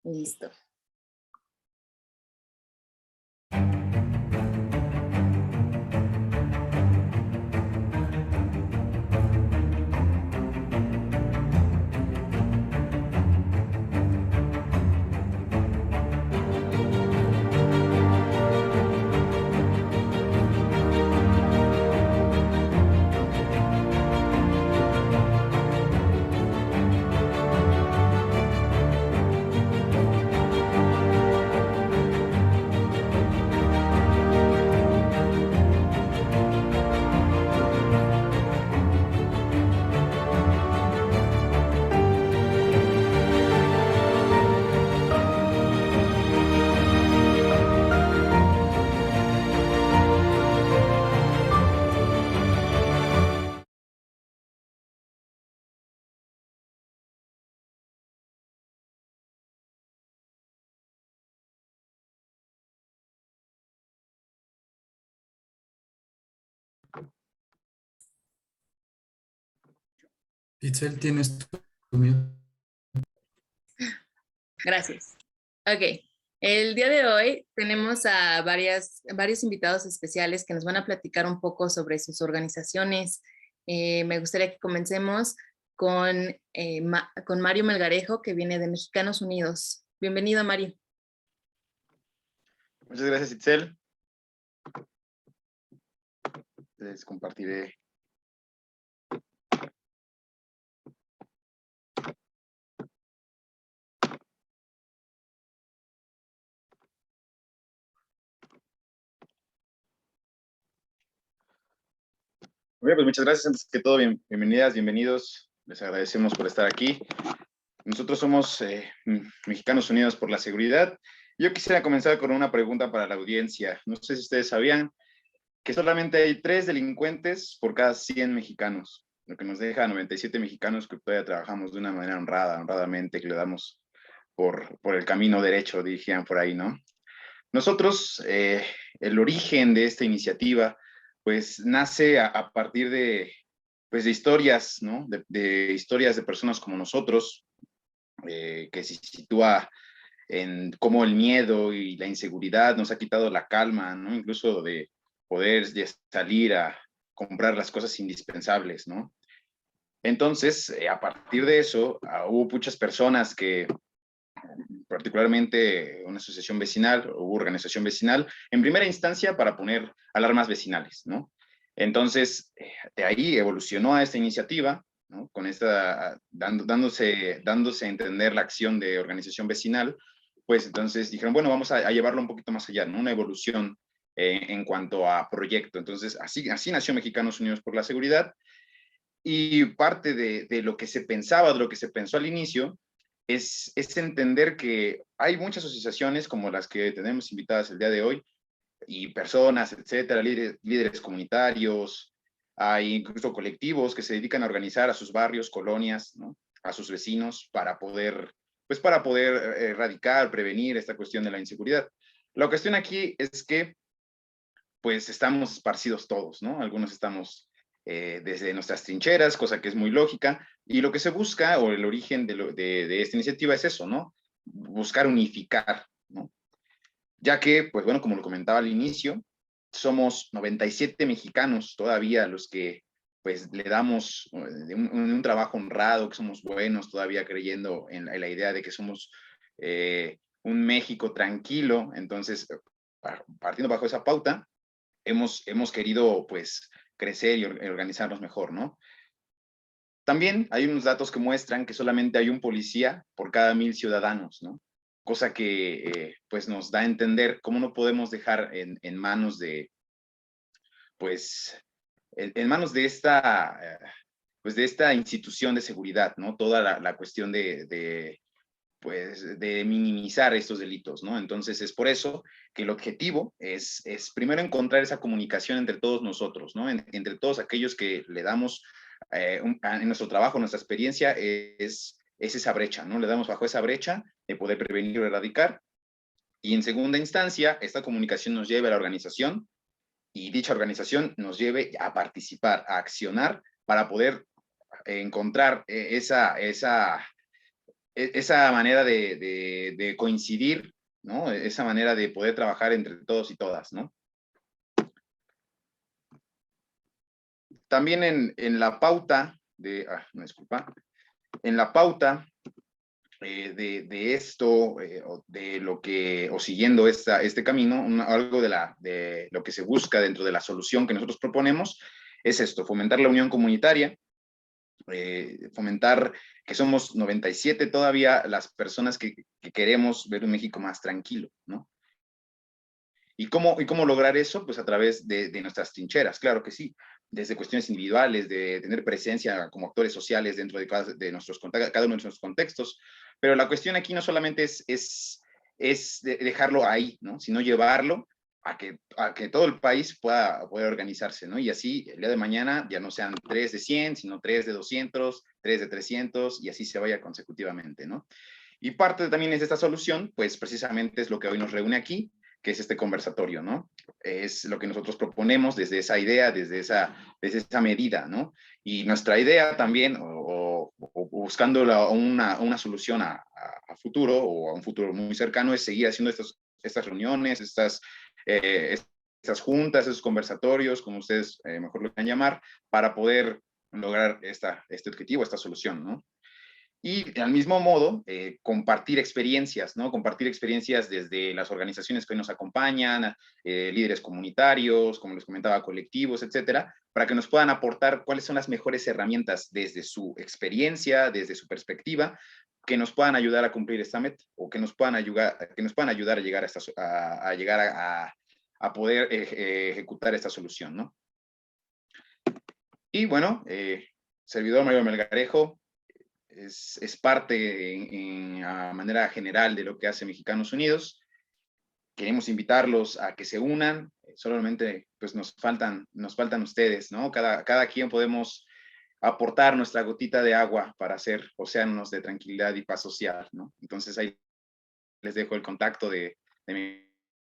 Listo. Itzel, tienes tu mute. Gracias. Ok. El día de hoy tenemos a varios invitados especiales que nos van a platicar un poco sobre sus organizaciones. Me gustaría que comencemos con Mario Melgarejo, que viene de Mexicanos Unidos. Bienvenido, Mario. Muchas gracias, Itzel. Les compartiré. Pues muchas gracias. Antes que todo, bienvenidas, bienvenidos. Les agradecemos por estar aquí. Nosotros somos Mexicanos Unidos por la Seguridad. Yo quisiera comenzar con una pregunta para la audiencia. No sé si ustedes sabían que solamente hay 3 delincuentes por cada 100 mexicanos, lo que nos deja 97 mexicanos que todavía trabajamos de una manera honradamente, que le damos por el camino derecho, dirían por ahí, ¿no? Nosotros, el origen de esta iniciativa, pues nace a partir pues, de historias, ¿no? De historias de personas como nosotros, que se sitúa en cómo el miedo y la inseguridad nos ha quitado la calma, ¿no? Incluso de poder salir a comprar las cosas indispensables, ¿no? Entonces, a partir de eso, hubo muchas personas que, particularmente una asociación vecinal o organización vecinal, en primera instancia para poner alarmas vecinales, ¿no? Entonces, de ahí evolucionó a esta iniciativa, ¿no? Con esta, dándose a entender la acción de organización vecinal, pues entonces dijeron, bueno, vamos a llevarlo un poquito más allá, ¿no? Una evolución en cuanto a proyecto. Entonces, así nació Mexicanos Unidos por la Seguridad, y parte de lo que se pensaba, de lo que se pensó al inicio, es entender que hay muchas asociaciones como las que tenemos invitadas el día de hoy, y personas, etcétera, líderes comunitarios, hay incluso colectivos que se dedican a organizar a sus barrios, colonias, ¿no? A sus vecinos para poder erradicar, prevenir esta cuestión de la inseguridad. La cuestión aquí es que pues estamos esparcidos todos, ¿no? Algunos estamos desde nuestras trincheras, cosa que es muy lógica, y lo que se busca, o el origen de esta iniciativa es eso, ¿no? Buscar unificar, ¿no? Ya que, pues bueno, como lo comentaba al inicio, somos 97 mexicanos todavía los que pues le damos un trabajo honrado, que somos buenos, todavía creyendo en la idea de que somos un México tranquilo. Entonces, partiendo bajo esa pauta, hemos querido pues crecer y organizarnos mejor, ¿no? También hay unos datos que muestran que solamente hay un policía por cada 1000 ciudadanos, ¿no? Cosa que pues nos da a entender cómo no podemos dejar en manos de, pues, en manos de pues de esta institución de seguridad, ¿no? Toda la cuestión pues, de minimizar estos delitos, ¿no? Entonces es por eso que el objetivo es primero encontrar esa comunicación entre todos nosotros, ¿no? Entre todos aquellos que le damos en nuestro trabajo, nuestra experiencia es esa brecha, ¿no? Le damos bajo esa brecha de poder prevenir o erradicar, y en segunda instancia, esta comunicación nos lleve a la organización, y dicha organización nos lleve a participar, a accionar para poder encontrar esa manera de coincidir, ¿no? Esa manera de poder trabajar entre todos y todas, ¿no? También en la pauta de, disculpa, en la pauta de esto, de lo que, o siguiendo este camino, algo de lo que se busca dentro de la solución que nosotros proponemos, es esto: fomentar la unión comunitaria, fomentar que somos 97 todavía las personas que queremos ver un México más tranquilo, ¿no? ¿Y cómo lograr eso? Pues a través de nuestras trincheras, claro que sí, desde cuestiones individuales, de tener presencia como actores sociales dentro de cada uno de nuestros contextos, pero la cuestión aquí no solamente es dejarlo ahí, ¿no? Sino llevarlo a que todo el país pueda organizarse, ¿no? Y así el día de mañana ya no sean 3 de 100, sino 3 de 200, 3 de 300, y así se vaya consecutivamente, ¿no? Y parte también es de esta solución, pues precisamente es lo que hoy nos reúne aquí, que es este conversatorio, ¿no? Es lo que nosotros proponemos desde esa idea, desde esa medida, ¿no? Y nuestra idea también, o buscando una solución a futuro, o a un futuro muy cercano, es seguir haciendo estas reuniones, estas juntas, esos conversatorios, como ustedes mejor lo quieran llamar, para poder lograr este objetivo, esta solución, ¿no? Y al mismo modo, compartir experiencias, ¿no? Compartir experiencias desde las organizaciones que hoy nos acompañan, líderes comunitarios, como les comentaba, colectivos, etcétera, para que nos puedan aportar cuáles son las mejores herramientas desde su experiencia, desde su perspectiva, que nos puedan ayudar a cumplir esta meta, o que nos puedan ayudar a llegar a poder ejecutar esta solución, ¿no? Y bueno, servidor Mario Melgarejo, es parte a manera general de lo que hace Mexicanos Unidos. Queremos invitarlos a que se unan, solamente pues nos faltan ustedes, ¿no? Cada quien podemos aportar nuestra gotita de agua para hacer océanos de tranquilidad y paz social, ¿no? Entonces ahí les dejo el contacto de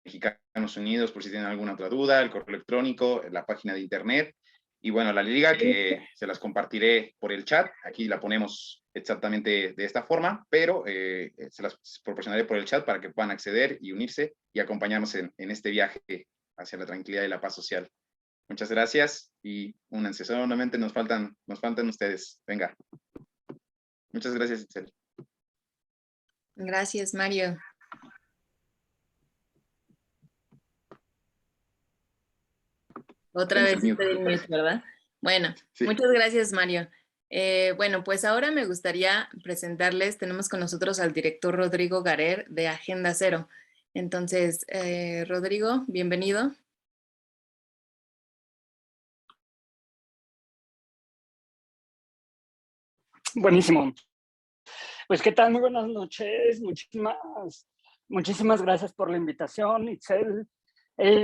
Mexicanos Unidos por si tienen alguna otra duda, el correo electrónico, la página de internet. Y bueno, la liga que se las compartiré por el chat, aquí la ponemos exactamente de esta forma, pero se las proporcionaré por el chat para que puedan acceder y unirse y acompañarnos en este viaje hacia la tranquilidad y la paz social. Muchas gracias y únanse. Solamente nos faltan ustedes. Venga. Muchas gracias, Itzel. Gracias, Mario. Otra vez estoy en mute, ¿verdad? Bueno, sí. Muchas gracias, Mario. Bueno, pues ahora me gustaría presentarles, tenemos con nosotros al director Rodrigo Garer de Agenda Cero. Entonces, Rodrigo, bienvenido. Buenísimo. Pues, ¿qué tal? Muy buenas noches. Muchísimas gracias por la invitación, Itzel,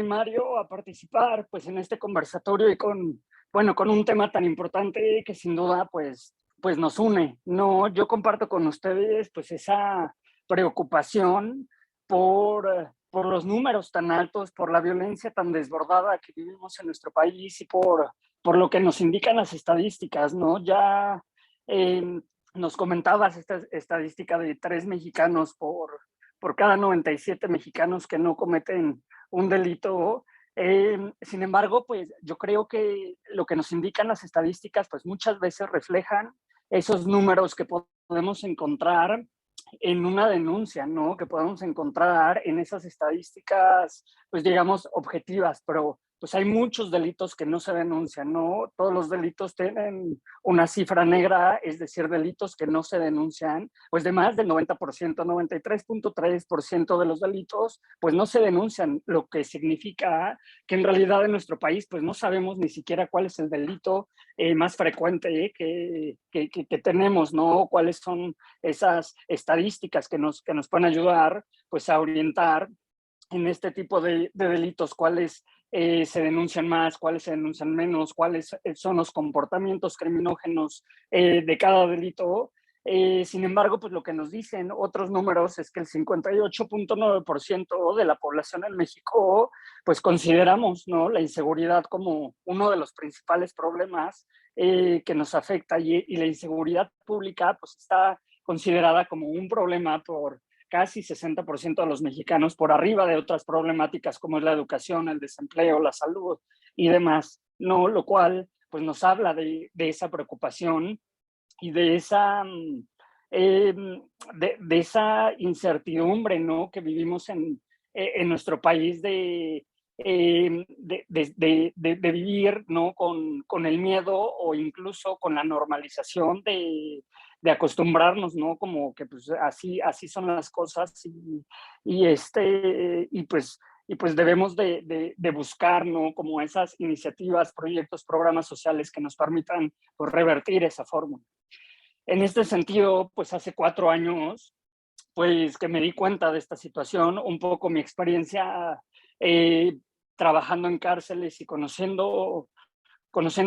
Mario, a participar pues en este conversatorio y con un tema tan importante que sin duda pues nos une, ¿no? Yo comparto con ustedes pues esa preocupación por los números tan altos, por la violencia tan desbordada que vivimos en nuestro país y por lo que nos indican las estadísticas, ¿no? Ya nos comentabas esta estadística de 3 mexicanos por cada 97 mexicanos que no cometen un delito. Sin embargo, pues yo creo que lo que nos indican las estadísticas, pues muchas veces reflejan esos números que podemos encontrar en una denuncia, ¿no? Que podemos encontrar en esas estadísticas, pues digamos, objetivas, pero pues hay muchos delitos que no se denuncian, ¿no? Todos los delitos tienen una cifra negra, es decir, delitos que no se denuncian, pues de más del 90%, 93.3% de los delitos, pues no se denuncian, lo que significa que en realidad en nuestro país, pues no sabemos ni siquiera cuál es el delito más frecuente que tenemos, ¿no? Cuáles son esas estadísticas que nos pueden ayudar, pues a orientar en este tipo de delitos, cuáles se denuncian más, cuáles se denuncian menos, cuáles son los comportamientos criminógenos de cada delito. Sin embargo, pues lo que nos dicen otros números es que el 58.9% de la población en México, pues consideramos, ¿no?, la inseguridad como uno de los principales problemas que nos afecta, y la inseguridad pública pues está considerada como un problema por casi 60% de los mexicanos, por arriba de otras problemáticas como es la educación, el desempleo, la salud y demás, ¿no? Lo cual pues nos habla de esa preocupación y de esa, de esa incertidumbre, ¿no? Que vivimos en nuestro país de vivir, ¿no? Con el miedo o incluso con la normalización de acostumbrarnos, ¿no? Como que pues así son las cosas y pues debemos de buscar, ¿no? Como esas iniciativas, proyectos, programas sociales que nos permitan pues, revertir esa fórmula. En este sentido, pues hace 4 años, pues que me di cuenta de esta situación, un poco mi experiencia trabajando en cárceles y conociendo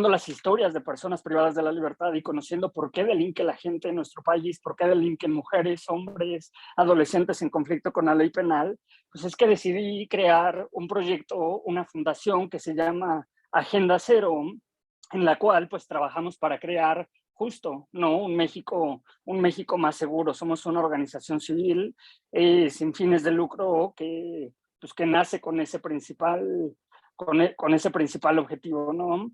las historias de personas privadas de la libertad y conociendo por qué delinque la gente en nuestro país, por qué delinquen mujeres, hombres, adolescentes en conflicto con la ley penal, pues es que decidí crear un proyecto, una fundación que se llama Agenda Cero, en la cual pues trabajamos para crear justo, ¿no? Un México más seguro. Somos una organización civil sin fines de lucro pues, que nace con ese principal objetivo, ¿no?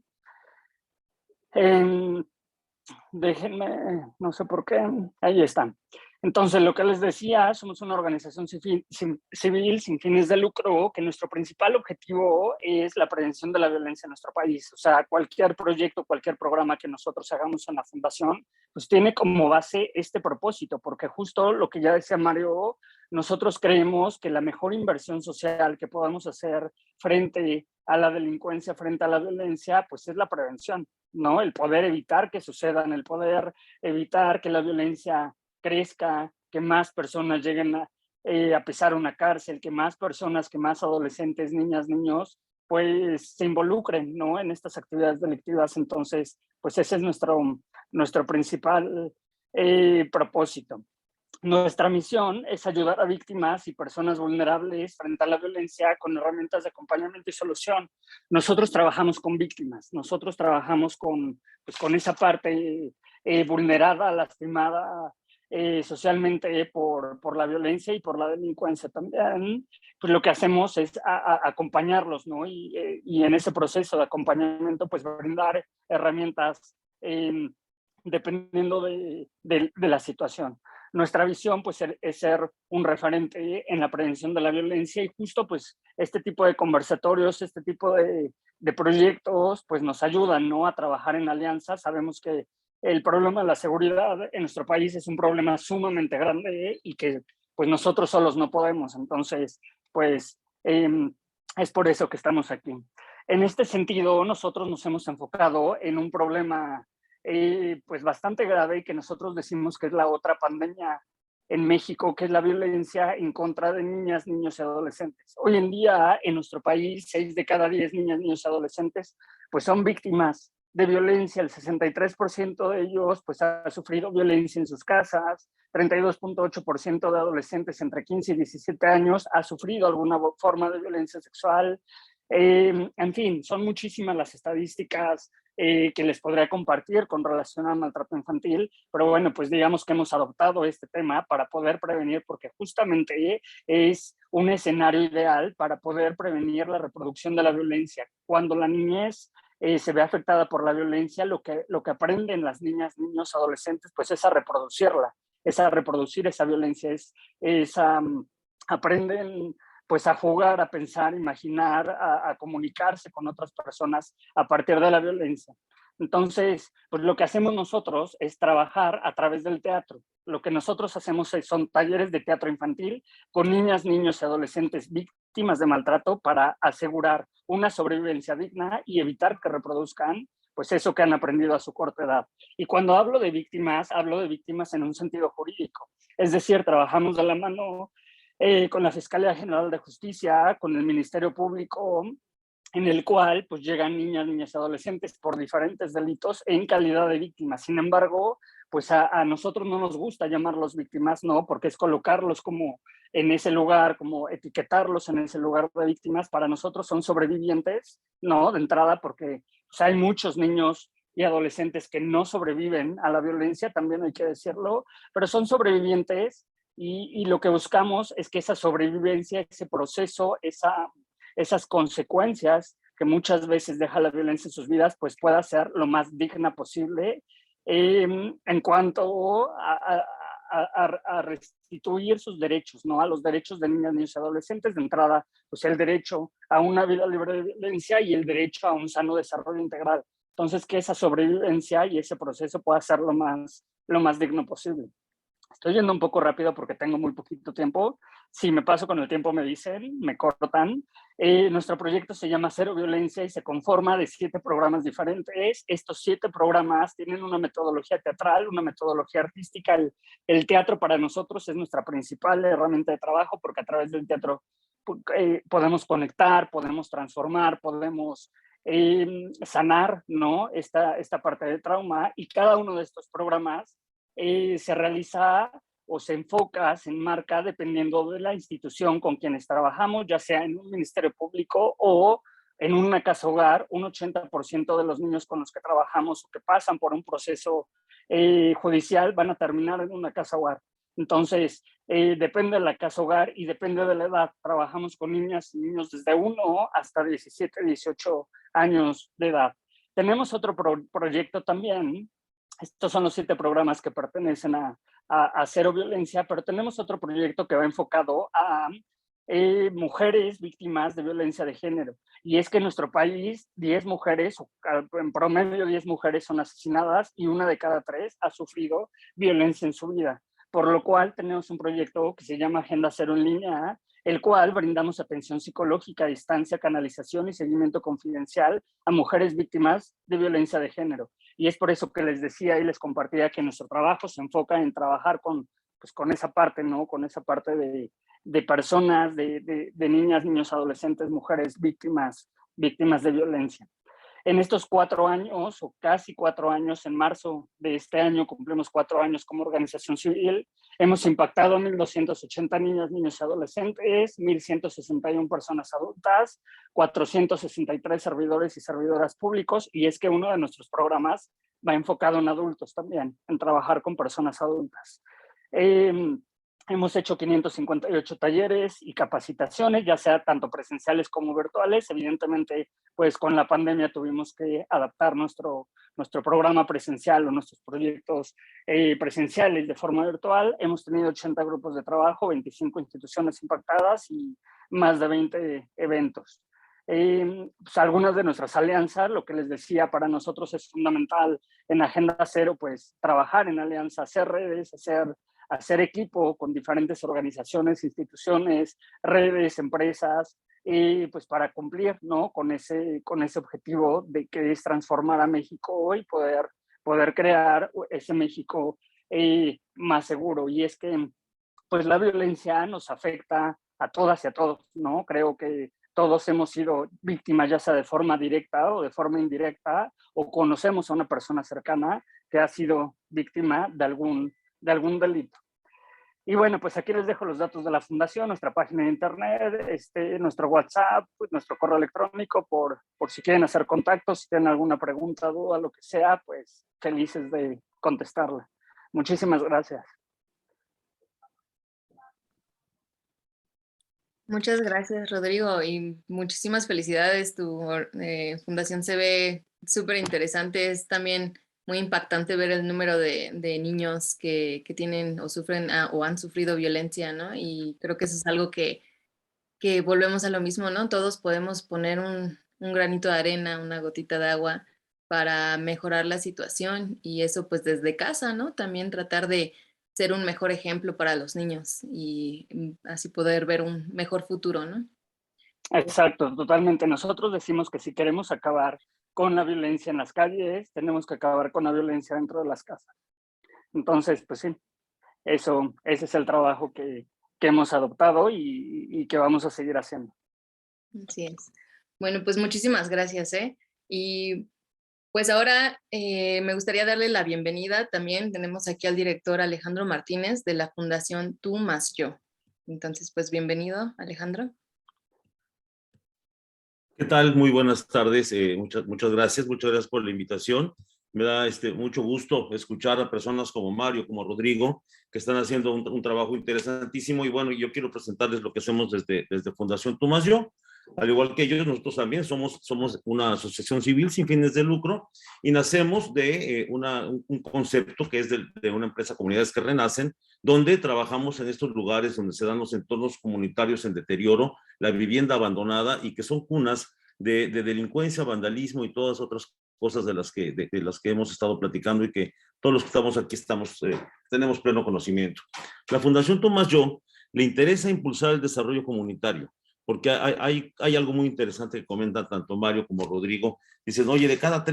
Déjenme, no sé por qué, ahí están. Entonces, lo que les decía, somos una organización civil sin fines de lucro, que nuestro principal objetivo es la prevención de la violencia en nuestro país. O sea, cualquier proyecto, cualquier programa que nosotros hagamos en la fundación, pues tiene como base este propósito, porque justo lo que ya decía Mario, nosotros creemos que la mejor inversión social que podamos hacer frente a la delincuencia, frente a la violencia, pues es la prevención, ¿no? El poder evitar que sucedan, el poder evitar que la violencia crezca, que más personas lleguen a pisar una cárcel, que más personas, que más adolescentes, niñas, niños, pues se involucren, ¿no? En estas actividades delictivas. Entonces, pues ese es nuestro principal propósito. Nuestra misión es ayudar a víctimas y personas vulnerables frente a la violencia con herramientas de acompañamiento y solución. Nosotros trabajamos con víctimas, nosotros trabajamos con esa parte vulnerada, lastimada socialmente por la violencia y por la delincuencia también. Pues lo que hacemos es acompañarlos, ¿no? Y en ese proceso de acompañamiento, pues brindar herramientas dependiendo de la situación. Nuestra visión pues es ser un referente en la prevención de la violencia y justo pues este tipo de conversatorios, este tipo de proyectos pues nos ayudan, ¿no? A trabajar en alianzas. Sabemos que el problema de la seguridad en nuestro país es un problema sumamente grande y que pues nosotros solos no podemos. Entonces pues es por eso que estamos aquí. En este sentido nosotros nos hemos enfocado en un problema pues bastante grave y que nosotros decimos que es la otra pandemia en México, que es la violencia en contra de niñas, niños y adolescentes. Hoy en día en nuestro país, 6 de cada 10 niñas, niños y adolescentes pues son víctimas de violencia. El 63% de ellos pues ha sufrido violencia en sus casas, 32.8% de adolescentes entre 15 y 17 años ha sufrido alguna forma de violencia sexual. En fin, son muchísimas las estadísticas que les podría compartir con relación al maltrato infantil, pero bueno, pues digamos que hemos adoptado este tema para poder prevenir, porque justamente es un escenario ideal para poder prevenir la reproducción de la violencia. Cuando la niñez se ve afectada por la violencia, lo que aprenden las niñas, niños, adolescentes, pues es a reproducirla, es a reproducir esa violencia, aprenden pues a jugar, a pensar, imaginar, a comunicarse con otras personas a partir de la violencia. Entonces, pues lo que hacemos nosotros es trabajar a través del teatro. Lo que nosotros hacemos son talleres de teatro infantil con niñas, niños y adolescentes víctimas de maltrato para asegurar una sobrevivencia digna y evitar que reproduzcan pues eso que han aprendido a su corta edad. Y cuando hablo de víctimas en un sentido jurídico. Es decir, trabajamos de la mano con la Fiscalía General de Justicia, con el Ministerio Público, en el cual pues llegan niñas, niñas y adolescentes por diferentes delitos en calidad de víctimas. Sin embargo, pues a nosotros no nos gusta llamarlos víctimas, ¿no? Porque es colocarlos como en ese lugar, como etiquetarlos en ese lugar de víctimas. Para nosotros son sobrevivientes, ¿no? De entrada, porque pues, hay muchos niños y adolescentes que no sobreviven a la violencia, también hay que decirlo, pero son sobrevivientes y lo que buscamos es que esa sobrevivencia, ese proceso, esas consecuencias que muchas veces deja la violencia en sus vidas, pues pueda ser lo más digna posible en cuanto a restituir sus derechos, ¿no? A los derechos de niñas, niños y adolescentes, de entrada, pues el derecho a una vida libre de violencia y el derecho a un sano desarrollo integral. Entonces, que esa sobrevivencia y ese proceso pueda ser lo más digno posible. Estoy yendo un poco rápido porque tengo muy poquito tiempo. Si me paso con el tiempo me dicen, me cortan. Nuestro proyecto se llama Cero Violencia y se conforma de 7 programas diferentes. Estos 7 programas tienen una metodología teatral, una metodología artística. El teatro para nosotros es nuestra principal herramienta de trabajo porque a través del teatro podemos conectar, podemos transformar, podemos sanar, ¿no? Esta parte del trauma, y cada uno de estos programas se realiza o se enfoca, se enmarca dependiendo de la institución con quienes trabajamos, ya sea en un ministerio público o en una casa hogar. Un 80% de los niños con los que trabajamos o que pasan por un proceso judicial van a terminar en una casa hogar. Entonces, depende de la casa hogar y depende de la edad. Trabajamos con niñas y niños desde 1 hasta 17, 18 años de edad. Tenemos otro proyecto también. Estos son los 7 programas que pertenecen a Cero Violencia, pero tenemos otro proyecto que va enfocado a mujeres víctimas de violencia de género. Y es que en nuestro país 10 mujeres, en promedio 10 mujeres son asesinadas y 1 de cada 3 ha sufrido violencia en su vida. Por lo cual tenemos un proyecto que se llama Agenda Cero en línea, el cual brindamos atención psicológica a distancia, canalización y seguimiento confidencial a mujeres víctimas de violencia de género. Y es por eso que les decía y les compartía que nuestro trabajo se enfoca en trabajar con esa parte, ¿no? Con esa parte de personas, de niñas, niños, adolescentes, mujeres víctimas de violencia. En estos 4 años, o casi 4 años, en marzo de este año cumplimos 4 años como organización civil, hemos impactado a 1,280 niñas, niños y adolescentes, 1,161 personas adultas, 463 servidores y servidoras públicos, y es que uno de nuestros programas va enfocado en adultos también, en trabajar con personas adultas. Hemos hecho 558 talleres y capacitaciones, ya sea tanto presenciales como virtuales. Evidentemente, pues con la pandemia tuvimos que adaptar nuestro programa presencial o nuestros proyectos presenciales de forma virtual. Hemos tenido 80 grupos de trabajo, 25 instituciones impactadas y más de 20 eventos. Pues algunas de nuestras alianzas, lo que les decía, para nosotros es fundamental en Agenda Cero, pues trabajar en alianzas, hacer redes, hacer equipo con diferentes organizaciones, instituciones, redes, empresas, pues para cumplir, ¿no? con ese objetivo de que es transformar a México y poder crear ese México más seguro. Y es que pues la violencia nos afecta a todas y a todos, ¿no? Creo que todos hemos sido víctimas, ya sea de forma directa o de forma indirecta, o conocemos a una persona cercana que ha sido víctima de algún delito. Y bueno, pues aquí les dejo los datos de la fundación, nuestra página de internet, nuestro WhatsApp, pues nuestro correo electrónico, por si quieren hacer contactos, si tienen alguna pregunta, duda, lo que sea, pues felices de contestarla. Muchísimas gracias. Muchas gracias, Rodrigo, y muchísimas felicidades. Tu fundación se ve súper interesante. Es también muy impactante ver el número de niños que tienen o sufren o han sufrido violencia, ¿no? Y creo que eso es algo que volvemos a lo mismo, ¿no? Todos podemos poner un granito de arena, una gotita de agua para mejorar la situación, y eso pues desde casa, ¿no? También tratar de ser un mejor ejemplo para los niños y así poder ver un mejor futuro, ¿no? Exacto, totalmente. Nosotros decimos que si queremos acabar con la violencia en las calles, tenemos que acabar con la violencia dentro de las casas. Entonces, pues sí, ese es el trabajo que hemos adoptado y que vamos a seguir haciendo. Así es. Bueno, pues muchísimas gracias, ¿eh? Y pues ahora me gustaría darle la bienvenida. También tenemos aquí al director Alejandro Martínez de la Fundación Tú Más Yo. Entonces, pues bienvenido, Alejandro. ¿Qué tal? Muy buenas tardes. Muchas gracias por la invitación. Me da mucho gusto escuchar a personas como Mario, como Rodrigo, que están haciendo un trabajo interesantísimo. Y bueno, yo quiero presentarles lo que hacemos desde Fundación Tú Más Yo. Al igual que ellos, nosotros también somos una asociación civil sin fines de lucro y nacemos de un concepto que es de una empresa, Comunidades que Renacen, donde trabajamos en estos lugares donde se dan los entornos comunitarios en deterioro, la vivienda abandonada y que son cunas de delincuencia, vandalismo y todas otras cosas de las que hemos estado platicando y que todos los que estamos aquí tenemos pleno conocimiento. La Fundación Tú Más Yo le interesa impulsar el desarrollo comunitario, porque hay algo muy interesante que comentan tanto Mario como Rodrigo. Dicen, oye, de cada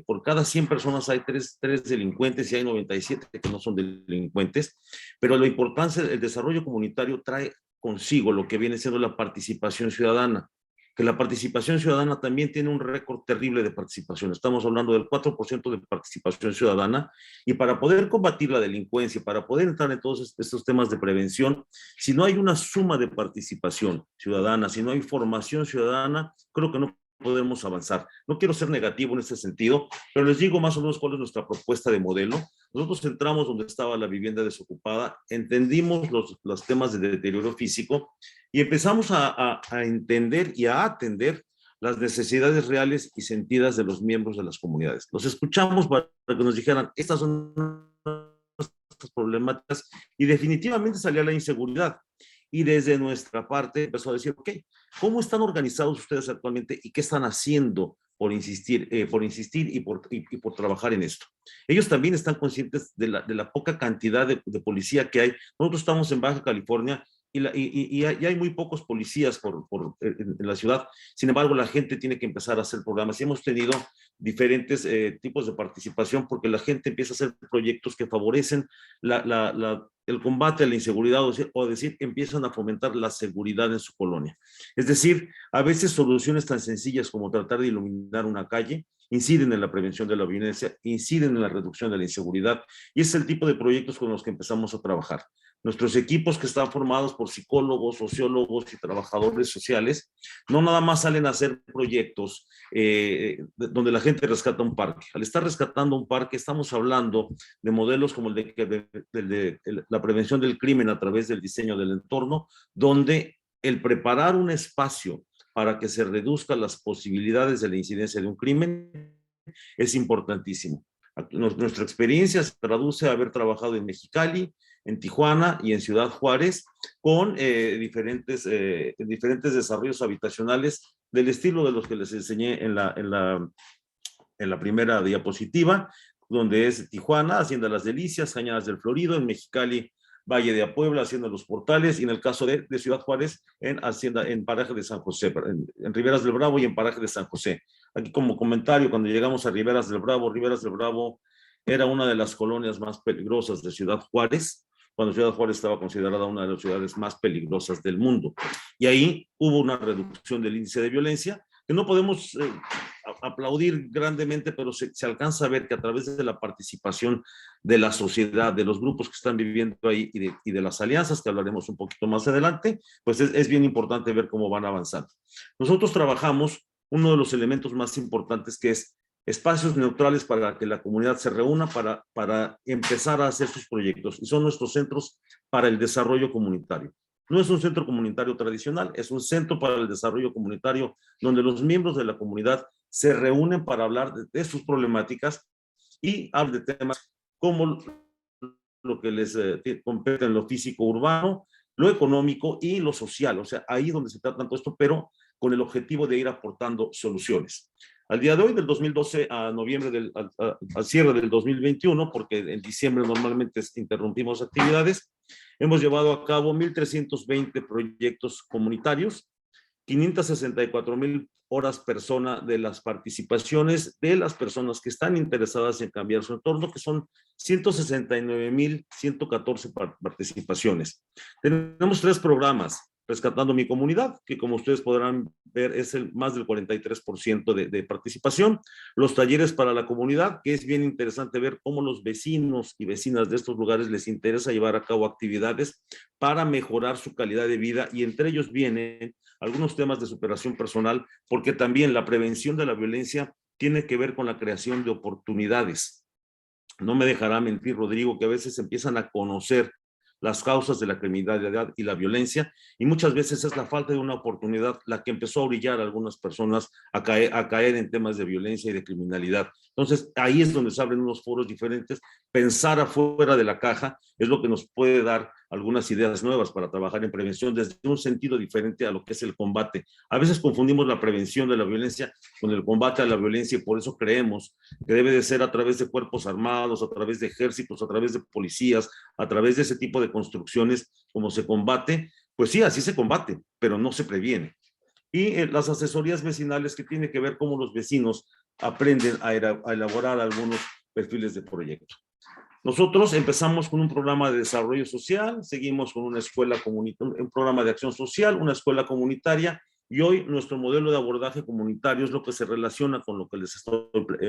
por cada 100 personas hay tres delincuentes y hay 97 que no son delincuentes, pero la importancia del desarrollo comunitario trae consigo lo que viene siendo la participación ciudadana, que la participación ciudadana también tiene un récord terrible de participación. Estamos hablando del 4% de participación ciudadana, y para poder combatir la delincuencia, para poder entrar en todos estos temas de prevención, si no hay una suma de participación ciudadana, si no hay formación ciudadana, creo que no podemos avanzar. No quiero ser negativo en este sentido, pero les digo más o menos cuál es nuestra propuesta de modelo. Nosotros entramos donde estaba la vivienda desocupada, entendimos los temas de deterioro físico y empezamos a entender y a atender las necesidades reales y sentidas de los miembros de las comunidades. Los escuchamos para que nos dijeran, estas son nuestras problemáticas, y definitivamente salía la inseguridad. Y desde nuestra parte empezó a decir, ok, ¿cómo están organizados ustedes actualmente y qué están haciendo por insistir y por trabajar en esto? Ellos también están conscientes de la poca cantidad de policía que hay. Nosotros estamos en Baja California y hay muy pocos policías en la ciudad. Sin embargo, la gente tiene que empezar a hacer programas y hemos tenido diferentes tipos de participación porque la gente empieza a hacer proyectos que favorecen el combate a la inseguridad, o decir, empiezan a fomentar la seguridad en su colonia. Es decir, a veces soluciones tan sencillas como tratar de iluminar una calle inciden en la prevención de la violencia, inciden en la reducción de la inseguridad, y es el tipo de proyectos con los que empezamos a trabajar. Nuestros equipos, que están formados por psicólogos, sociólogos y trabajadores sociales, no nada más salen a hacer proyectos donde la gente rescata un parque. Al estar rescatando un parque, estamos hablando de modelos como el de la prevención del crimen a través del diseño del entorno, donde el preparar un espacio para que se reduzcan las posibilidades de la incidencia de un crimen es importantísimo. Nuestra experiencia se traduce a haber trabajado en Mexicali, en Tijuana y en Ciudad Juárez con diferentes desarrollos habitacionales del estilo de los que les enseñé en la primera diapositiva, donde es Tijuana, Hacienda Las Delicias, Cañadas del Florido, en Mexicali, Valle de Puebla, Hacienda Los Portales, y en el caso de Ciudad Juárez, en Paraje de San José, en Riberas del Bravo y en Paraje de San José. Aquí como comentario, cuando llegamos a Riberas del Bravo era una de las colonias más peligrosas de Ciudad Juárez, cuando Ciudad Juárez estaba considerada una de las ciudades más peligrosas del mundo. Y ahí hubo una reducción del índice de violencia, que no podemos aplaudir grandemente, pero se alcanza a ver que a través de la participación de la sociedad, de los grupos que están viviendo ahí y de las alianzas, que hablaremos un poquito más adelante, pues es bien importante ver cómo van avanzando. Nosotros trabajamos uno de los elementos más importantes, que es espacios neutrales para que la comunidad se reúna para empezar a hacer sus proyectos, y son nuestros centros para el desarrollo comunitario. No es un centro comunitario tradicional, es un centro para el desarrollo comunitario donde los miembros de la comunidad se reúnen para hablar de sus problemáticas y hablar de temas como lo que les compete en lo físico urbano, lo económico y lo social. O sea, ahí donde se trata todo esto, pero con el objetivo de ir aportando soluciones. Al día de hoy, del 2012 a noviembre, al cierre del 2021, porque en diciembre normalmente interrumpimos actividades, hemos llevado a cabo 1,320 proyectos comunitarios, 564,000 horas persona de las participaciones de las personas que están interesadas en cambiar su entorno, que son 169,114 participaciones. Tenemos 3 programas. Rescatando mi comunidad, que como ustedes podrán ver es más del 43% de participación. Los talleres para la comunidad, que es bien interesante ver cómo los vecinos y vecinas de estos lugares les interesa llevar a cabo actividades para mejorar su calidad de vida, y entre ellos vienen algunos temas de superación personal, porque también la prevención de la violencia tiene que ver con la creación de oportunidades. No me dejará mentir Rodrigo que a veces empiezan a conocer las causas de la criminalidad y la violencia, y muchas veces es la falta de una oportunidad la que empezó a orillar a algunas personas a caer en temas de violencia y de criminalidad. Entonces, ahí es donde se abren unos foros diferentes. Pensar afuera de la caja es lo que nos puede dar algunas ideas nuevas para trabajar en prevención desde un sentido diferente a lo que es el combate. A veces confundimos la prevención de la violencia con el combate a la violencia y por eso creemos que debe de ser a través de cuerpos armados, a través de ejércitos, a través de policías, a través de ese tipo de construcciones como se combate. Pues sí, así se combate, pero no se previene. Y las asesorías vecinales que tiene que ver cómo los vecinos aprenden a elaborar algunos perfiles de proyecto. Nosotros empezamos con un programa de desarrollo social, seguimos con una escuela comunitaria, un programa de acción social, una escuela comunitaria, y hoy nuestro modelo de abordaje comunitario es lo que se relaciona con lo que les estoy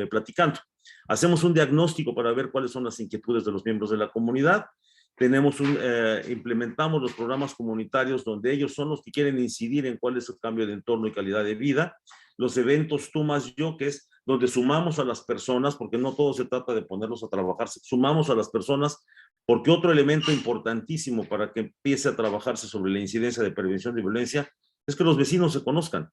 platicando. Hacemos un diagnóstico para ver cuáles son las inquietudes de los miembros de la comunidad. Implementamos los programas comunitarios donde ellos son los que quieren incidir en cuál es el cambio de entorno y calidad de vida. Los eventos Tú más Yo, que es donde sumamos a las personas, porque no todo se trata de ponerlos a trabajar, sumamos a las personas, porque otro elemento importantísimo para que empiece a trabajarse sobre la incidencia de prevención de violencia es que los vecinos se conozcan.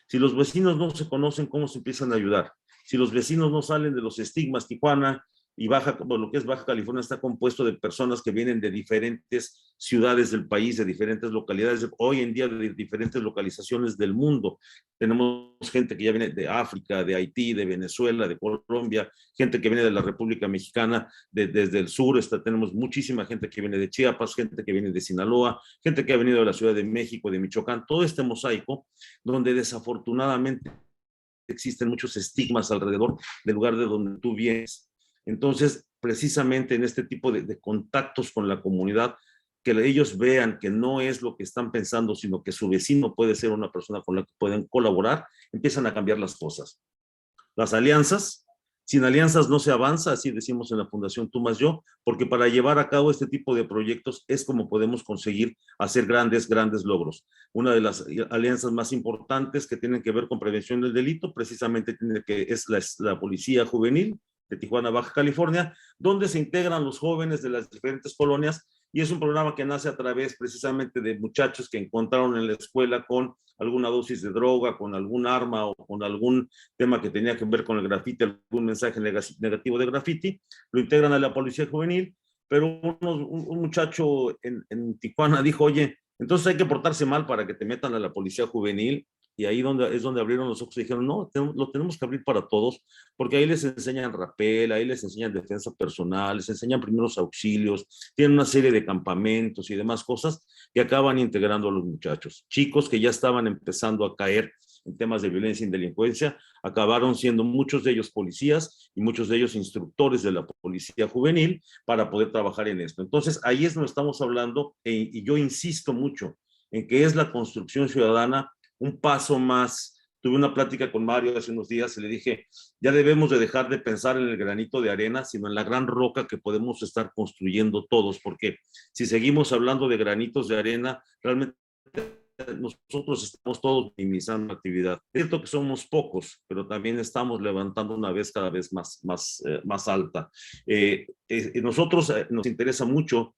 Si los vecinos no se conocen, ¿cómo se empiezan a ayudar? Si los vecinos no salen de los estigmas, Tijuana y lo que es Baja California está compuesto de personas que vienen de diferentes ciudades del país, de diferentes localidades, hoy en día de diferentes localizaciones del mundo. Tenemos gente que ya viene de África, de Haití, de Venezuela, de Colombia, gente que viene de la República Mexicana, desde el sur, tenemos muchísima gente que viene de Chiapas, gente que viene de Sinaloa, gente que ha venido de la Ciudad de México, de Michoacán, todo este mosaico, donde desafortunadamente existen muchos estigmas alrededor del lugar de donde tú vienes. Entonces, precisamente en este tipo de contactos con la comunidad, que ellos vean que no es lo que están pensando, sino que su vecino puede ser una persona con la que pueden colaborar, empiezan a cambiar las cosas. Las alianzas, sin alianzas no se avanza, así decimos en la Fundación Tú más Yo, porque para llevar a cabo este tipo de proyectos es como podemos conseguir hacer grandes logros. Una de las alianzas más importantes que tienen que ver con prevención del delito, precisamente es la Policía Juvenil de Tijuana, Baja California, donde se integran los jóvenes de las diferentes colonias, y es un programa que nace a través precisamente de muchachos que encontraron en la escuela con alguna dosis de droga, con algún arma o con algún tema que tenía que ver con el grafiti, algún mensaje negativo de grafiti, lo integran a la Policía Juvenil, pero un muchacho en Tijuana dijo, oye, entonces hay que portarse mal para que te metan a la Policía Juvenil. Y ahí es donde abrieron los ojos y dijeron, no, lo tenemos que abrir para todos, porque ahí les enseñan rapel, ahí les enseñan defensa personal, les enseñan primeros auxilios, tienen una serie de campamentos y demás cosas que acaban integrando a los muchachos. Chicos que ya estaban empezando a caer en temas de violencia y delincuencia, acabaron siendo muchos de ellos policías y muchos de ellos instructores de la Policía Juvenil para poder trabajar en esto. Entonces, ahí es donde estamos hablando, y yo insisto mucho en que es la construcción ciudadana un paso más. Tuve una plática con Mario hace unos días y le dije, ya debemos de dejar de pensar en el granito de arena, sino en la gran roca que podemos estar construyendo todos, porque si seguimos hablando de granitos de arena, realmente nosotros estamos todos minimizando la actividad. Es cierto que somos pocos, pero también estamos levantando una vez cada vez más alta. Nosotros nos interesa mucho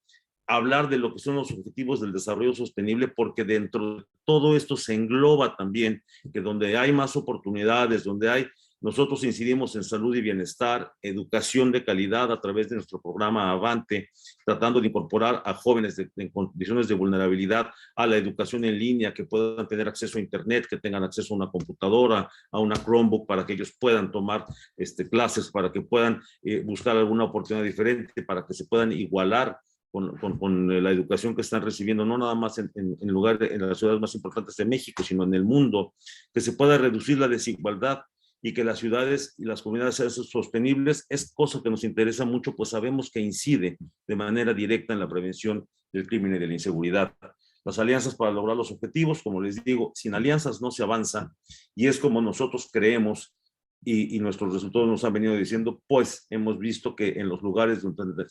hablar de lo que son los objetivos del desarrollo sostenible, porque dentro de todo esto se engloba también que donde hay más oportunidades, nosotros incidimos en salud y bienestar, educación de calidad a través de nuestro programa Avante, tratando de incorporar a jóvenes en condiciones de vulnerabilidad a la educación en línea, que puedan tener acceso a internet, que tengan acceso a una computadora, a una Chromebook, para que ellos puedan tomar clases, para que puedan buscar alguna oportunidad diferente, para que se puedan igualar con la educación que están recibiendo, no nada más en las ciudades más importantes de México, sino en el mundo, que se pueda reducir la desigualdad y que las ciudades y las comunidades sean sostenibles, es cosa que nos interesa mucho, pues sabemos que incide de manera directa en la prevención del crimen y de la inseguridad. Las alianzas para lograr los objetivos, como les digo, sin alianzas no se avanza, y es como nosotros creemos, y nuestros resultados nos han venido diciendo, pues hemos visto que en los lugares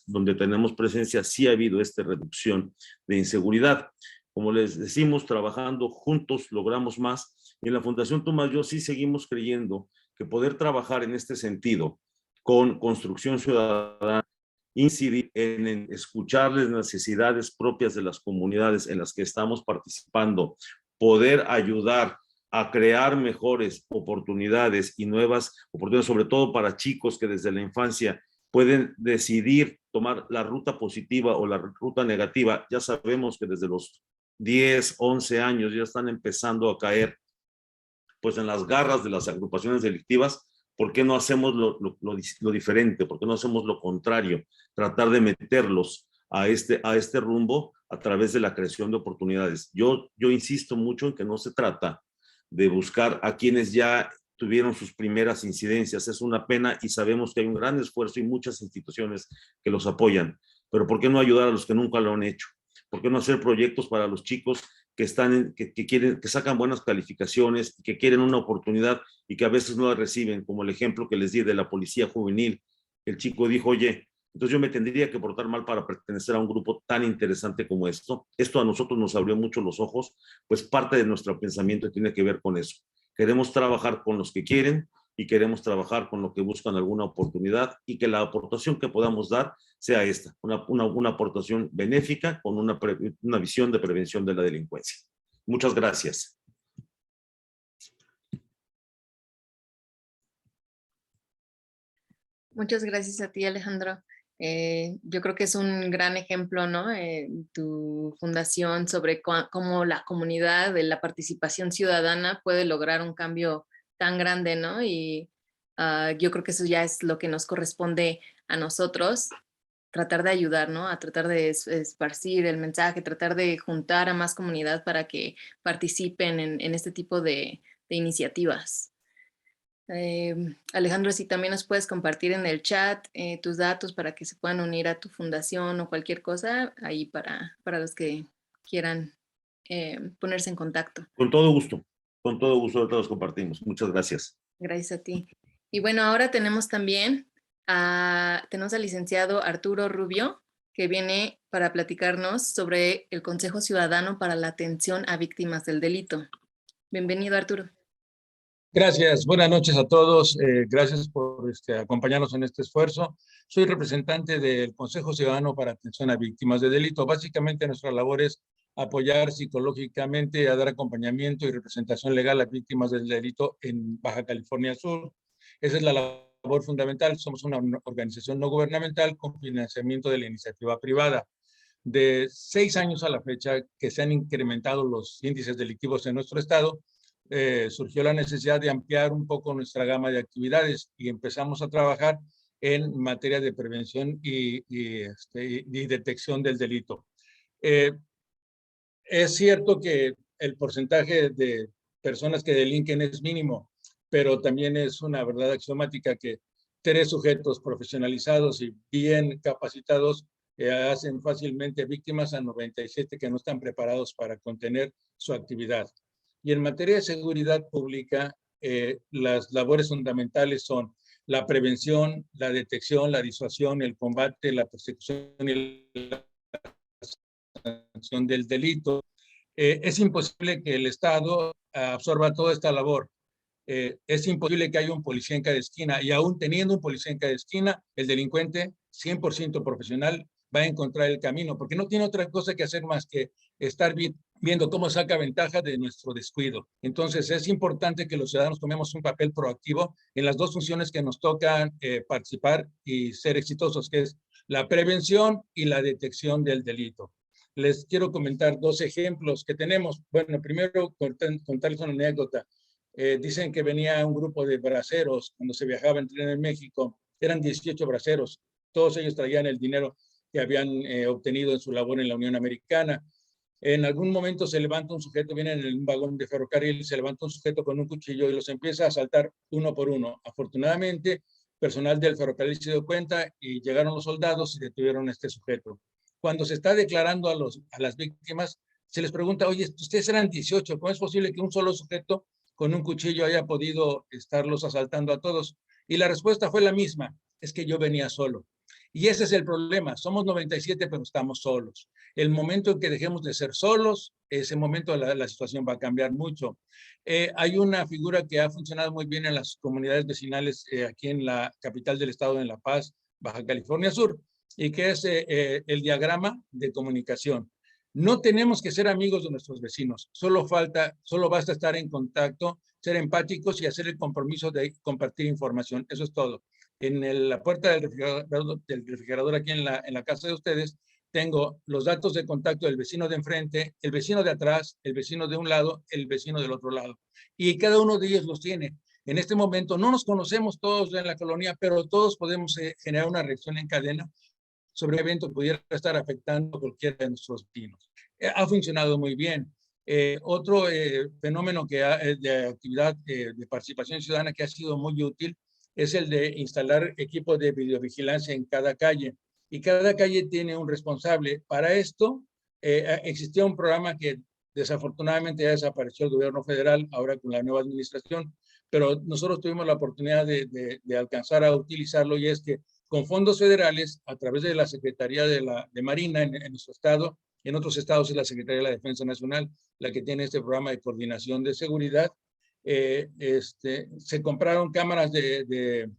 donde tenemos presencia sí ha habido esta reducción de inseguridad. Como les decimos, trabajando juntos logramos más, y en la Fundación Tú más Yo sí seguimos creyendo que poder trabajar en este sentido con construcción ciudadana, incidir en escuchar las necesidades propias de las comunidades en las que estamos participando, poder ayudar a crear mejores oportunidades y nuevas oportunidades, sobre todo para chicos que desde la infancia pueden decidir tomar la ruta positiva o la ruta negativa. Ya sabemos que desde los 10, 11 años ya están empezando a caer pues en las garras de las agrupaciones delictivas. ¿Por qué no hacemos lo diferente? ¿Por qué no hacemos lo contrario? Tratar de meterlos a este rumbo a través de la creación de oportunidades. Yo insisto mucho en que no se trata de buscar a quienes ya tuvieron sus primeras incidencias. Es una pena y sabemos que hay un gran esfuerzo y muchas instituciones que los apoyan. Pero ¿por qué no ayudar a los que nunca lo han hecho? ¿Por qué no hacer proyectos para los chicos que sacan buenas calificaciones y que quieren una oportunidad y que a veces no la reciben? Como el ejemplo que les di de la policía juvenil. El chico dijo, oye, entonces yo me tendría que portar mal para pertenecer a un grupo tan interesante como esto. Esto a nosotros nos abrió mucho los ojos, pues parte de nuestro pensamiento tiene que ver con eso. Queremos trabajar con los que quieren y queremos trabajar con los que buscan alguna oportunidad y que la aportación que podamos dar sea esta, una aportación benéfica con una visión de prevención de la delincuencia. Muchas gracias. Muchas gracias a ti, Alejandro. Yo creo que es un gran ejemplo, ¿no? Tu fundación sobre cómo la comunidad de la participación ciudadana puede lograr un cambio tan grande, ¿no? Y yo creo que eso ya es lo que nos corresponde a nosotros, tratar de ayudar, ¿no? A tratar de esparcir el mensaje, tratar de juntar a más comunidad para que participen en este tipo de iniciativas. Alejandro, si también nos puedes compartir en el chat tus datos para que se puedan unir a tu fundación o cualquier cosa, ahí para los que quieran ponerse en contacto. Con todo gusto ahorita los compartimos. Muchas gracias. Gracias a ti. Y bueno, ahora tenemos también tenemos al licenciado Arturo Rubio, que viene para platicarnos sobre el Consejo Ciudadano para la Atención a Víctimas del Delito. Bienvenido, Arturo. Gracias, buenas noches a todos. Gracias por acompañarnos en este esfuerzo. Soy representante del Consejo Ciudadano para Atención a Víctimas de Delito. Básicamente nuestra labor es apoyar psicológicamente, a dar acompañamiento y representación legal a víctimas del delito en Baja California Sur. Esa es la labor fundamental. Somos una organización no gubernamental con financiamiento de la iniciativa privada. De 6 años a la fecha que se han incrementado los índices delictivos en nuestro estado, surgió la necesidad de ampliar un poco nuestra gama de actividades y empezamos a trabajar en materia de prevención y detección del delito. Es cierto que el porcentaje de personas que delinquen es mínimo, pero también es una verdad axiomática que 3 sujetos profesionalizados y bien capacitados hacen fácilmente víctimas a 97 que no están preparados para contener su actividad. Y en materia de seguridad pública, las labores fundamentales son la prevención, la detección, la disuasión, el combate, la persecución y la sanción del delito. Es imposible que el Estado absorba toda esta labor. Es imposible que haya un policía en cada esquina, y aún teniendo un policía en cada esquina, el delincuente 100% profesional va a encontrar el camino, porque no tiene otra cosa que hacer más que estar viendo cómo saca ventaja de nuestro descuido. Entonces es importante que los ciudadanos tomemos un papel proactivo en las 2 funciones que nos tocan participar y ser exitosos, que es la prevención y la detección del delito. Les quiero comentar 2 ejemplos que tenemos. Bueno, primero contarles una anécdota. Dicen que venía un grupo de braceros cuando se viajaba en tren en México. Eran 18 braceros. Todos ellos traían el dinero que habían obtenido en su labor en la Unión Americana. En algún momento se levanta un sujeto, viene en un vagón de ferrocarril, se levanta un sujeto con un cuchillo y los empieza a asaltar uno por uno. Afortunadamente, personal del ferrocarril se dio cuenta y llegaron los soldados y detuvieron a este sujeto. Cuando se está declarando a las víctimas, se les pregunta, oye, ustedes eran 18, ¿cómo es posible que un solo sujeto con un cuchillo haya podido estarlos asaltando a todos? Y la respuesta fue la misma, es que yo venía solo. Y ese es el problema. Somos 97, pero estamos solos. El momento en que dejemos de ser solos, ese momento la situación va a cambiar mucho. Hay una figura que ha funcionado muy bien en las comunidades vecinales aquí en la capital del estado, en La Paz, Baja California Sur, y que es el diagrama de comunicación. No tenemos que ser amigos de nuestros vecinos, solo basta estar en contacto, ser empáticos y hacer el compromiso de compartir información. Eso es todo. En la puerta del refrigerador aquí en la casa de ustedes, tengo los datos de contacto del vecino de enfrente, el vecino de atrás, el vecino de un lado, el vecino del otro lado. Y cada uno de ellos los tiene. En este momento no nos conocemos todos en la colonia, pero todos podemos generar una reacción en cadena sobre un evento que pudiera estar afectando a cualquiera de nuestros vecinos. Ha funcionado muy bien. Otro fenómeno de actividad de participación ciudadana que ha sido muy útil es el de instalar equipos de videovigilancia en cada calle. Y cada calle tiene un responsable. Para esto existía un programa que desafortunadamente ya desapareció el gobierno federal, ahora con la nueva administración, pero nosotros tuvimos la oportunidad de alcanzar a utilizarlo, y es que con fondos federales, a través de la Secretaría de Marina en nuestro estado, en otros estados es la Secretaría de la Defensa Nacional la que tiene este programa de coordinación de seguridad, se compraron cámaras de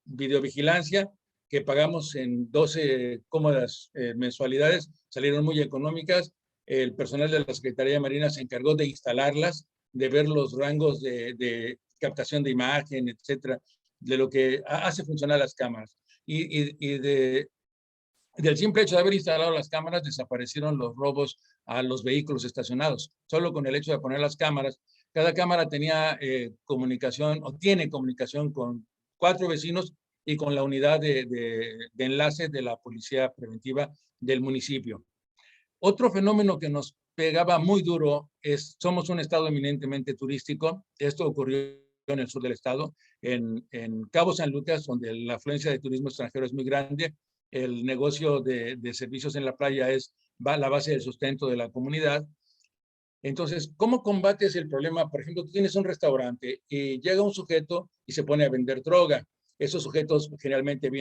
videovigilancia que pagamos en 12 cómodas mensualidades, salieron muy económicas. El personal de la Secretaría de Marina se encargó de instalarlas, de ver los rangos de captación de imagen, etcétera, de lo que hace funcionar las cámaras. Del simple hecho de haber instalado las cámaras, desaparecieron los robos a los vehículos estacionados. Solo con el hecho de poner las cámaras, cada cámara tenía comunicación, o tiene comunicación con 4 vecinos y con la unidad de enlace de la policía preventiva del municipio. Otro fenómeno que nos pegaba muy duro es, somos un estado eminentemente turístico. Esto ocurrió en el sur del estado, en Cabo San Lucas, donde la afluencia de turismo extranjero es muy grande. El negocio de servicios en la playa es la base del sustento de la comunidad. Entonces, ¿cómo combates el problema? Por ejemplo, tú tienes un restaurante y llega un sujeto y se pone a vender droga. Esos sujetos generalmente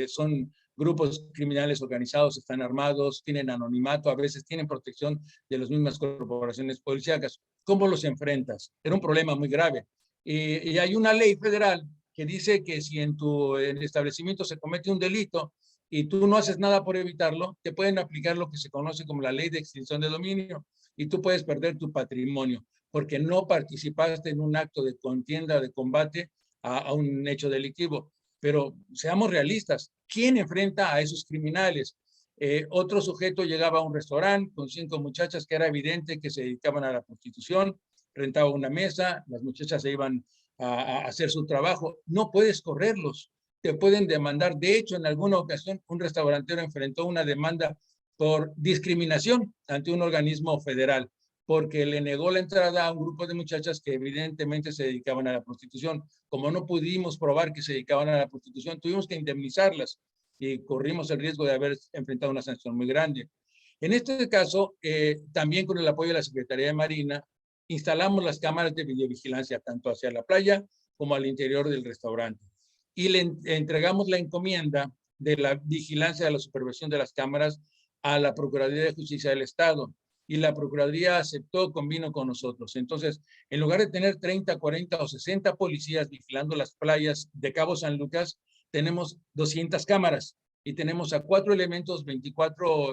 son grupos criminales organizados, están armados, tienen anonimato, a veces tienen protección de las mismas corporaciones policíacas. ¿Cómo los enfrentas? Era un problema muy grave. Y hay una ley federal que dice que si en tu establecimiento se comete un delito y tú no haces nada por evitarlo, te pueden aplicar lo que se conoce como la ley de extinción de dominio, y tú puedes perder tu patrimonio porque no participaste en un acto de contienda, de combate a un hecho delictivo. Pero seamos realistas, ¿quién enfrenta a esos criminales? Otro sujeto llegaba a un restaurante con 5 muchachas que era evidente que se dedicaban a la prostitución, rentaba una mesa, las muchachas se iban a hacer su trabajo. No puedes correrlos, te pueden demandar. De hecho, en alguna ocasión un restaurantero enfrentó una demanda por discriminación ante un organismo federal, porque le negó la entrada a un grupo de muchachas que evidentemente se dedicaban a la prostitución. Como no pudimos probar que se dedicaban a la prostitución, tuvimos que indemnizarlas y corrimos el riesgo de haber enfrentado una sanción muy grande. En este caso, también con el apoyo de la Secretaría de Marina, instalamos las cámaras de videovigilancia tanto hacia la playa como al interior del restaurante. Y le entregamos la encomienda de la vigilancia, de la supervisión de las cámaras a la Procuraduría de Justicia del Estado. Y la Procuraduría aceptó, convino con nosotros. Entonces, en lugar de tener 30, 40 o 60 policías vigilando las playas de Cabo San Lucas, tenemos 200 cámaras y tenemos a 4 elementos 24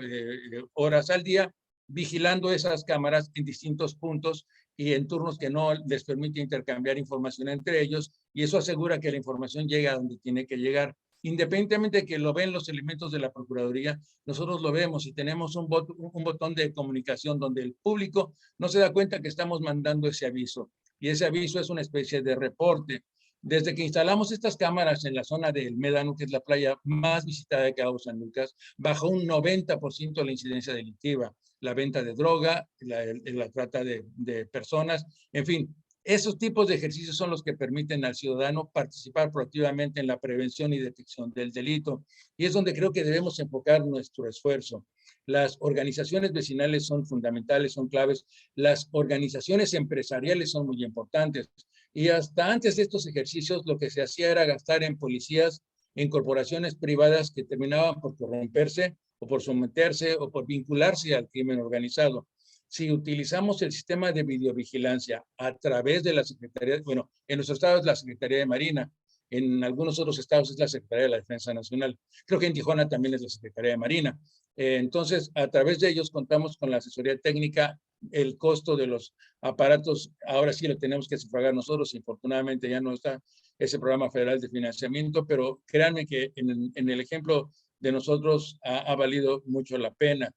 horas al día vigilando esas cámaras en distintos puntos y en turnos que no les permite intercambiar información entre ellos, y eso asegura que la información llegue a donde tiene que llegar. Independientemente de que lo ven los elementos de la Procuraduría, nosotros lo vemos y tenemos un botón de comunicación donde el público no se da cuenta que estamos mandando ese aviso, y ese aviso es una especie de reporte. Desde que instalamos estas cámaras en la zona del Médano, que es la playa más visitada de Cabo San Lucas, bajó un 90% la incidencia delictiva, la venta de droga, la trata de personas, en fin. Esos tipos de ejercicios son los que permiten al ciudadano participar proactivamente en la prevención y detección del delito. Y es donde creo que debemos enfocar nuestro esfuerzo. Las organizaciones vecinales son fundamentales, son claves. Las organizaciones empresariales son muy importantes. Y hasta antes de estos ejercicios, lo que se hacía era gastar en policías en corporaciones privadas que terminaban por corromperse o por someterse o por vincularse al crimen organizado. Si utilizamos el sistema de videovigilancia a través de la Secretaría, bueno, en nuestro estado es la Secretaría de Marina, en algunos otros estados es la Secretaría de la Defensa Nacional, creo que en Tijuana también es la Secretaría de Marina. Entonces, a través de ellos contamos con la asesoría técnica, el costo de los aparatos, ahora sí lo tenemos que sufragar nosotros, infortunadamente ya no está ese programa federal de financiamiento, pero créanme que en el ejemplo de nosotros ha valido mucho la pena.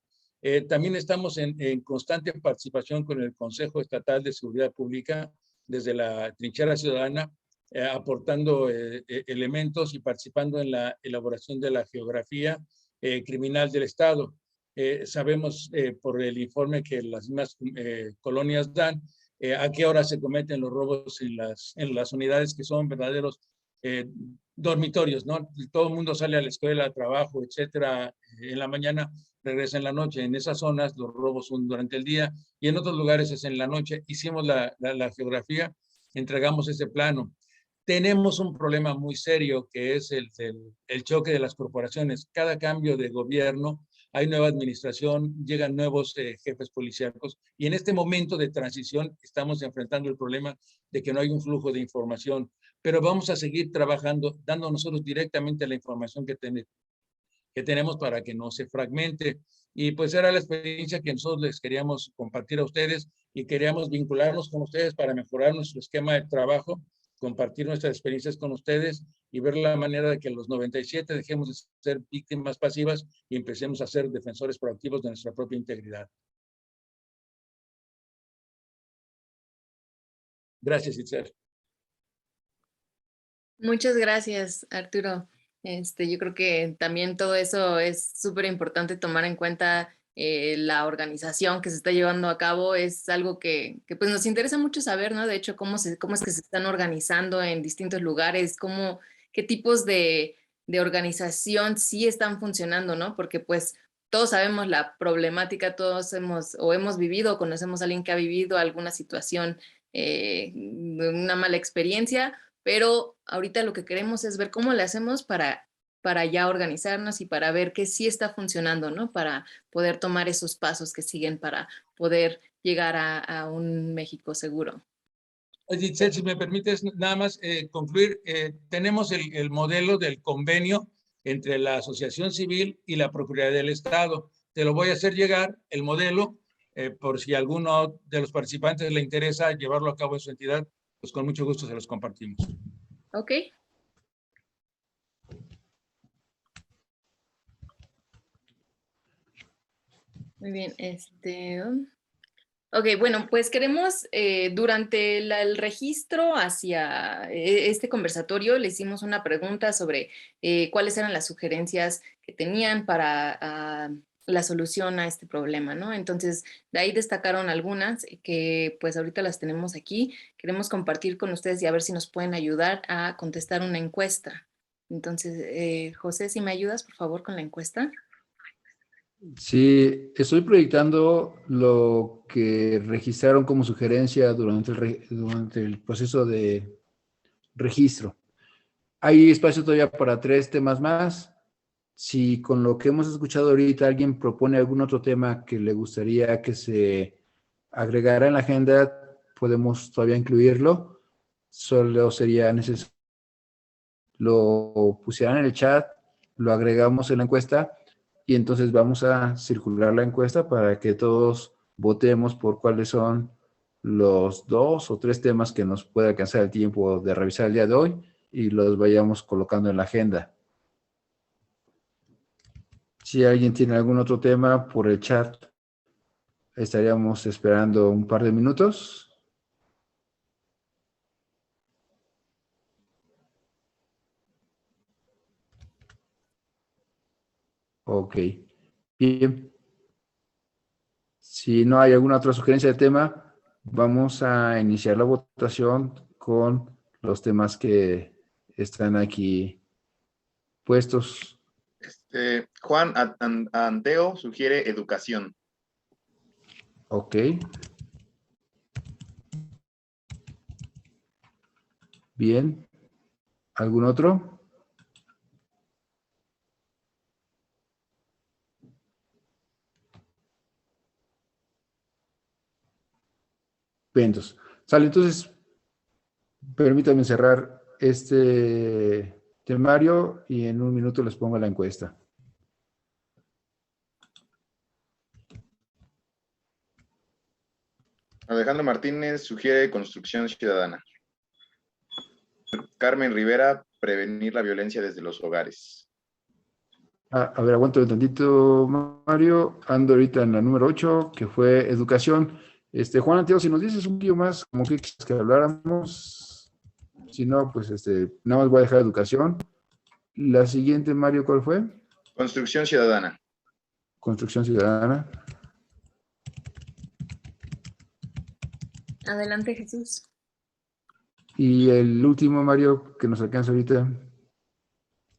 También estamos en constante participación con el Consejo Estatal de Seguridad Pública desde la trinchera ciudadana, aportando elementos y participando en la elaboración de la geografía criminal del Estado. Sabemos por el informe que las mismas colonias dan a qué hora se cometen los robos en las unidades que son verdaderos dormitorios, ¿no? Todo el mundo sale a la escuela, al trabajo, etcétera, en la mañana, regresa en la noche. En esas zonas los robos son durante el día y en otros lugares es en la noche. Hicimos la geografía, entregamos ese plano. Tenemos un problema muy serio que es el choque de las corporaciones. Cada cambio de gobierno, hay nueva administración, llegan nuevos jefes policíacos y en este momento de transición estamos enfrentando el problema de que no hay un flujo de información, pero vamos a seguir trabajando, dando nosotros directamente la información que tenemos para que no se fragmente. Y pues era la experiencia que nosotros les queríamos compartir a ustedes y queríamos vincularnos con ustedes para mejorar nuestro esquema de trabajo, compartir nuestras experiencias con ustedes y ver la manera de que los 97 dejemos de ser víctimas pasivas y empecemos a ser defensores proactivos de nuestra propia integridad. Gracias, Itzel. Muchas gracias, Arturo. Yo creo que también todo eso es súper importante tomar en cuenta. La organización que se está llevando a cabo es algo que pues nos interesa mucho saber, ¿no? De hecho, cómo es que se están organizando en distintos lugares, qué tipos de organización sí están funcionando, ¿no? Porque pues todos sabemos la problemática, todos hemos vivido o conocemos a alguien que ha vivido alguna situación, una mala experiencia, pero ahorita lo que queremos es ver cómo le hacemos para ya organizarnos y para ver qué sí está funcionando, ¿no? Para poder tomar esos pasos que siguen para poder llegar a un México seguro. Itzel, si me permites nada más concluir, tenemos el modelo del convenio entre la Asociación Civil y la Procuraduría del Estado. Te lo voy a hacer llegar, el modelo, por si a alguno de los participantes le interesa llevarlo a cabo en su entidad, pues con mucho gusto se los compartimos. Ok. Muy bien, Ok, bueno, pues queremos, durante el registro hacia este conversatorio, le hicimos una pregunta sobre cuáles eran las sugerencias que tenían para la solución a este problema, ¿no? Entonces, de ahí destacaron algunas que pues ahorita las tenemos aquí. Queremos compartir con ustedes y a ver si nos pueden ayudar a contestar una encuesta. Entonces, José, si me ayudas, por favor, con la encuesta. Sí, estoy proyectando lo que registraron como sugerencia durante el proceso de registro. Hay espacio todavía para 3 temas más. Si con lo que hemos escuchado ahorita alguien propone algún otro tema que le gustaría que se agregara en la agenda, podemos todavía incluirlo. Solo sería necesario lo pusieran en el chat, lo agregamos en la encuesta y entonces vamos a circular la encuesta para que todos votemos por cuáles son los 2 o 3 temas que nos puede alcanzar el tiempo de revisar el día de hoy y los vayamos colocando en la agenda. Si alguien tiene algún otro tema por el chat, estaríamos esperando un par de minutos. Ok, bien. Si no hay alguna otra sugerencia de tema, vamos a iniciar la votación con los temas que están aquí puestos. Juan Anteo sugiere educación. Ok. Bien. ¿Algún otro? eventos. Sale, entonces, permítanme cerrar este temario y en un minuto les pongo la encuesta. Alejandro Martínez sugiere construcción ciudadana. Carmen Rivera, prevenir la violencia desde los hogares. A ver, aguántame un tantito, Mario. Ando ahorita en la número 8, que fue educación. Juan Anteo, si nos dices un poquito más, como que quieres que habláramos. Si no, pues nada más voy a dejar educación. La siguiente, Mario, ¿cuál fue? Construcción ciudadana. Construcción ciudadana. Adelante, Jesús. Y el último, Mario, que nos alcanza ahorita.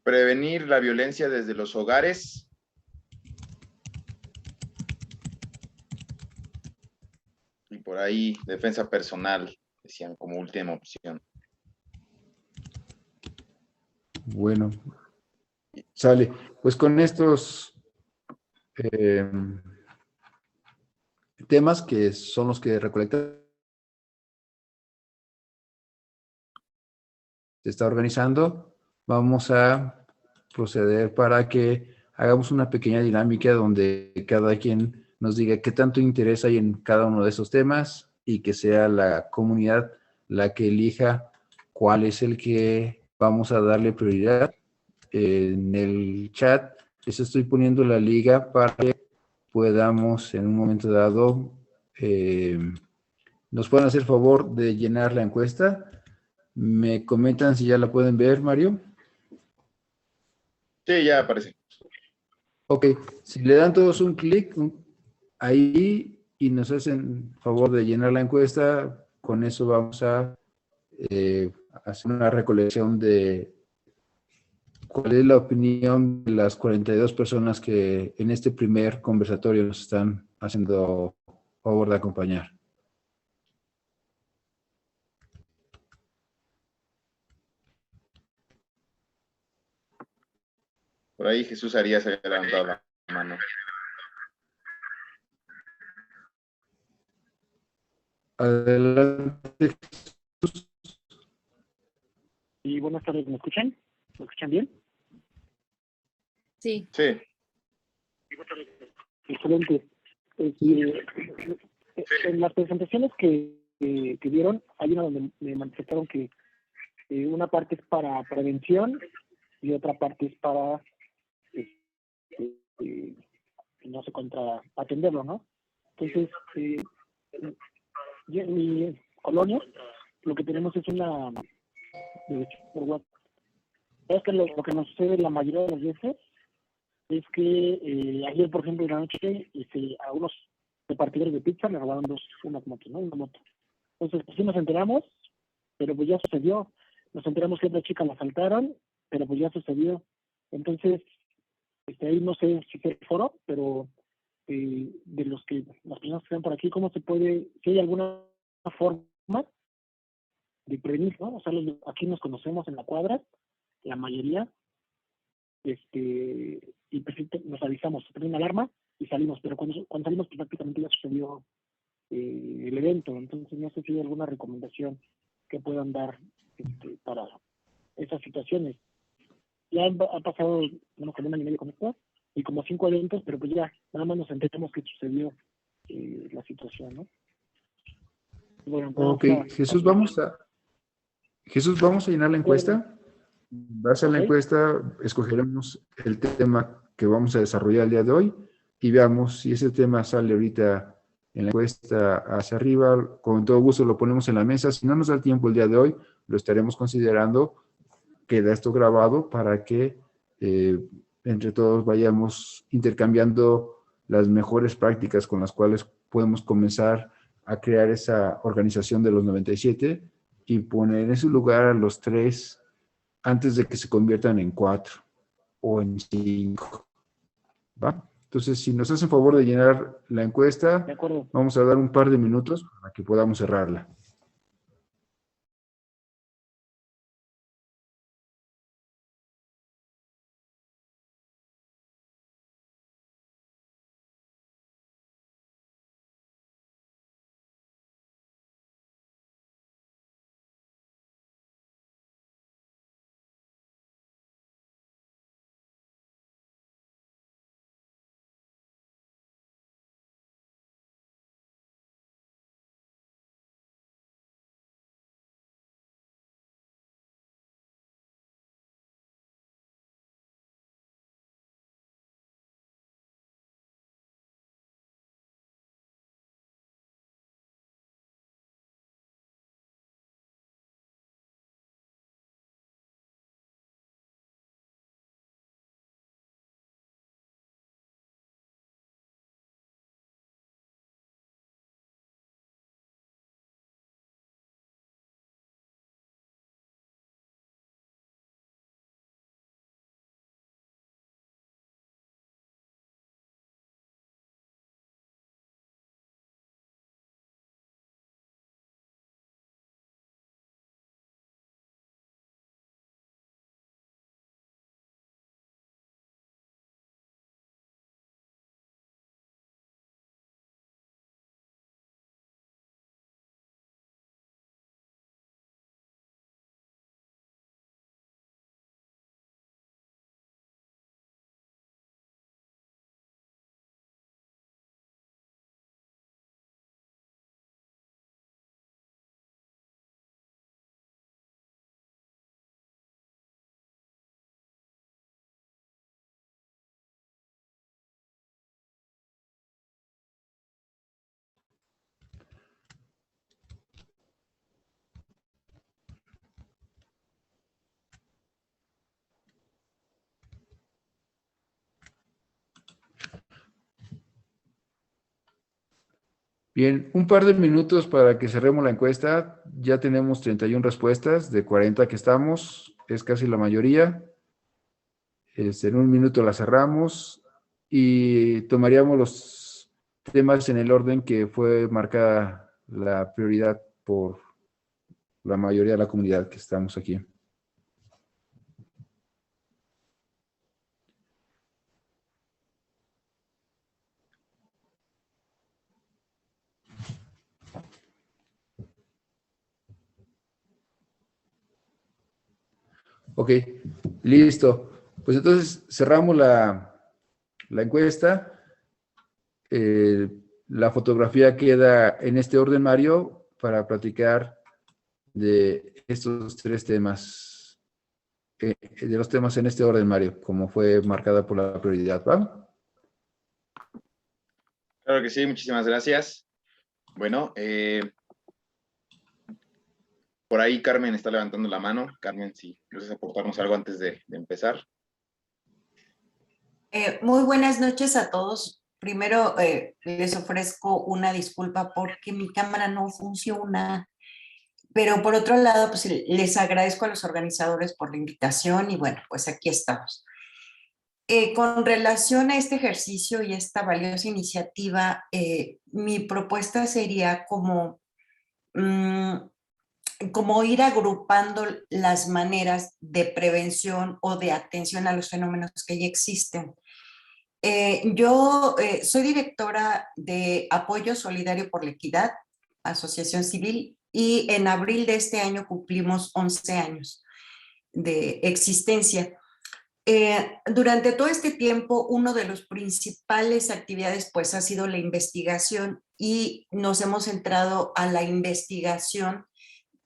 Prevenir la violencia desde los hogares. Y por ahí, defensa personal, decían como última opción. Bueno, sale. Pues con estos temas que son los que recolecta se está organizando, vamos a proceder para que hagamos una pequeña dinámica donde cada quien nos diga qué tanto interés hay en cada uno de esos temas y que sea la comunidad la que elija cuál es el que vamos a darle prioridad. En el chat les estoy poniendo la liga para que podamos en un momento dado nos puedan hacer favor de llenar la encuesta. ¿Me comentan si ya la pueden ver, Mario? Sí, ya aparece. Ok, si le dan todos un clic ahí y nos hacen favor de llenar la encuesta, con eso vamos a hacer una recolección de cuál es la opinión de las 42 personas que en este primer conversatorio nos están haciendo favor de acompañar. Por ahí Jesús Arias había levantado la mano. Adelante. Y buenas tardes, ¿me escuchan? ¿Me escuchan bien? Sí. Sí. Excelente. En las presentaciones que dieron, hay una donde me manifestaron que una parte es para prevención y otra parte es para, no sé, contra atenderlo, ¿no? Entonces, yo en mi colonia, lo que tenemos es una, por WhatsApp. Es que lo que nos sucede la mayoría de las veces es que ayer, por ejemplo, en la noche, a unos repartidores de pizza le robaron una moto, ¿no? Una moto. Entonces, pues sí nos enteramos, pero pues ya sucedió. Nos enteramos que otra chica la asaltaron, pero pues ya sucedió. Entonces, ahí no sé si se foro, pero de las personas que están por aquí, ¿cómo se puede, si hay alguna forma de prevenir, ¿no? O sea, aquí nos conocemos en la cuadra, la mayoría, y pues nos avisamos, se prende una alarma y salimos, pero cuando salimos pues, prácticamente ya sucedió el evento, entonces no sé si hay alguna recomendación que puedan dar para esas situaciones. Ya ha pasado como un año y medio con esto, y como 5 eventos, pero pues ya nada más nos enteramos que sucedió la situación, ¿no? Bueno, Ok, Jesús, vamos a llenar la encuesta. En base a la encuesta, escogeremos el tema que vamos a desarrollar el día de hoy y veamos si ese tema sale ahorita en la encuesta hacia arriba. Con todo gusto lo ponemos en la mesa. Si no nos da el tiempo el día de hoy, lo estaremos considerando. Queda esto grabado para que entre todos vayamos intercambiando las mejores prácticas con las cuales podemos comenzar a crear esa organización de los 97 y poner en su lugar a los 3 antes de que se conviertan en 4 o en 5. ¿Va? Entonces, si nos hacen favor de llenar la encuesta, vamos a dar un par de minutos para que podamos cerrarla. Bien, un par de minutos para que cerremos la encuesta. Ya tenemos 31 respuestas de 40 que estamos. Es casi la mayoría. En un minuto la cerramos y tomaríamos los temas en el orden que fue marcada la prioridad por la mayoría de la comunidad que estamos aquí. Ok, listo. Pues entonces cerramos la encuesta. La fotografía queda en este orden, Mario, para platicar de estos tres temas, de los temas en este orden, Mario, como fue marcada por la prioridad, ¿va? Claro que sí, muchísimas gracias. Bueno, por ahí Carmen está levantando la mano. Carmen, si quieres aportarnos algo antes de empezar. Muy buenas noches a todos. Primero, les ofrezco una disculpa porque mi cámara no funciona, pero por otro lado, pues les agradezco a los organizadores por la invitación y bueno, pues aquí estamos. Con relación a este ejercicio y esta valiosa iniciativa, mi propuesta sería como ir agrupando las maneras de prevención o de atención a los fenómenos que ya existen. Yo soy directora de Apoyo Solidario por la Equidad, asociación civil, y en abril de este año cumplimos 11 años de existencia. Durante todo este tiempo, uno de los principales actividades pues ha sido la investigación y nos hemos centrado a la investigación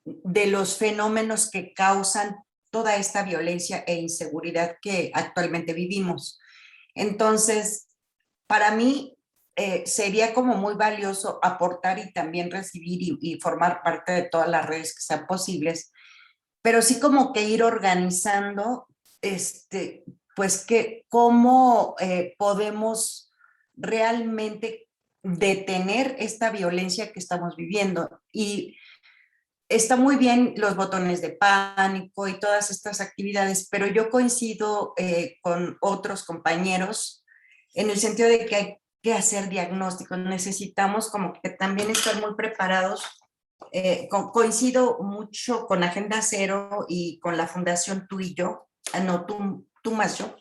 de los fenómenos que causan toda esta violencia e inseguridad que actualmente vivimos. Entonces, para mí sería como muy valioso aportar y también recibir y formar parte de todas las redes que sean posibles, pero sí como que ir organizando, pues que cómo podemos realmente detener esta violencia que estamos viviendo. Y está muy bien los botones de pánico y todas estas actividades, pero yo coincido con otros compañeros en el sentido de que hay que hacer diagnósticos. Necesitamos como que también estar muy preparados. Coincido mucho con Agenda Cero y con la Fundación Tú y Yo, no, tú más yo,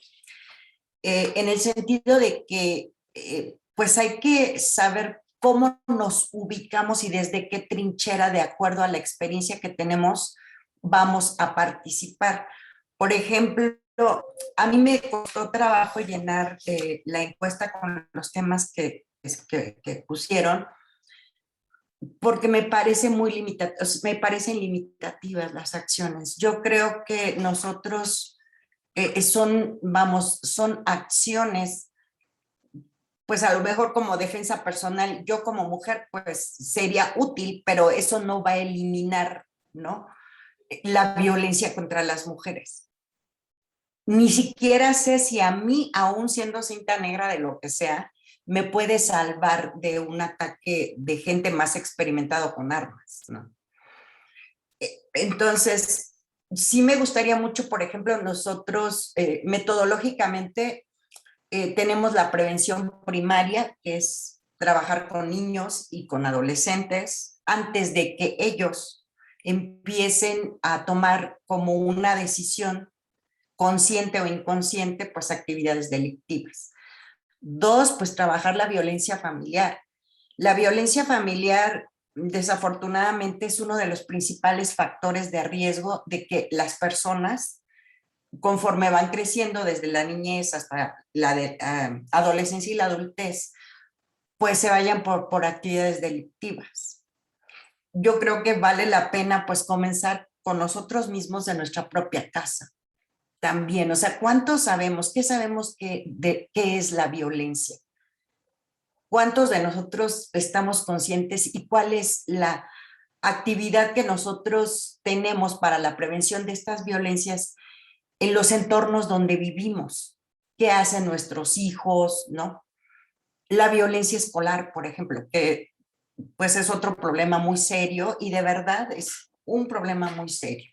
en el sentido de que pues hay que saber cómo nos ubicamos y desde qué trinchera, de acuerdo a la experiencia que tenemos, vamos a participar. Por ejemplo, a mí me costó trabajo llenar la encuesta con los temas que pusieron, porque me parecen limitativas las acciones. Yo creo que nosotros son acciones, pues a lo mejor como defensa personal, yo como mujer, pues sería útil, pero eso no va a eliminar, ¿no?, la violencia contra las mujeres. Ni siquiera sé si a mí, aún siendo cinta negra de lo que sea, me puede salvar de un ataque de gente más experimentada con armas, ¿no? Entonces, sí me gustaría mucho, por ejemplo, nosotros metodológicamente tenemos la prevención primaria, que es trabajar con niños y con adolescentes antes de que ellos empiecen a tomar como una decisión consciente o inconsciente, pues actividades delictivas. 2, pues trabajar la violencia familiar. La violencia familiar, desafortunadamente, es uno de los principales factores de riesgo de que las personas, conforme van creciendo desde la niñez hasta la adolescencia y la adultez, pues se vayan por actividades delictivas. Yo creo que vale la pena pues comenzar con nosotros mismos de nuestra propia casa también. O sea, ¿cuánto sabemos? ¿Qué sabemos de qué es la violencia? ¿Cuántos de nosotros estamos conscientes y cuál es la actividad que nosotros tenemos para la prevención de estas violencias en los entornos donde vivimos? ¿Qué hacen nuestros hijos, no? La violencia escolar, por ejemplo, que pues es otro problema muy serio y de verdad es un problema muy serio.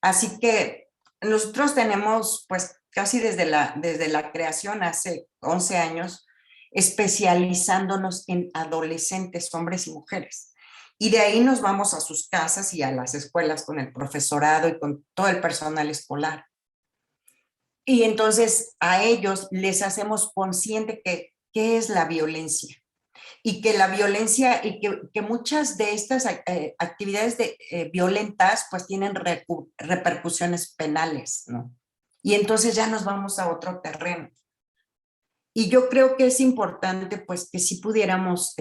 Así que nosotros tenemos, pues casi desde la creación, hace 11 años, especializándonos en adolescentes, hombres y mujeres. Y de ahí nos vamos a sus casas y a las escuelas con el profesorado y con todo el personal escolar. Y entonces a ellos les hacemos consciente que qué es la violencia y que la violencia y que muchas de estas actividades violentas pues tienen repercusiones penales, ¿no? Y entonces ya nos vamos a otro terreno. Y yo creo que es importante pues que si pudiéramos,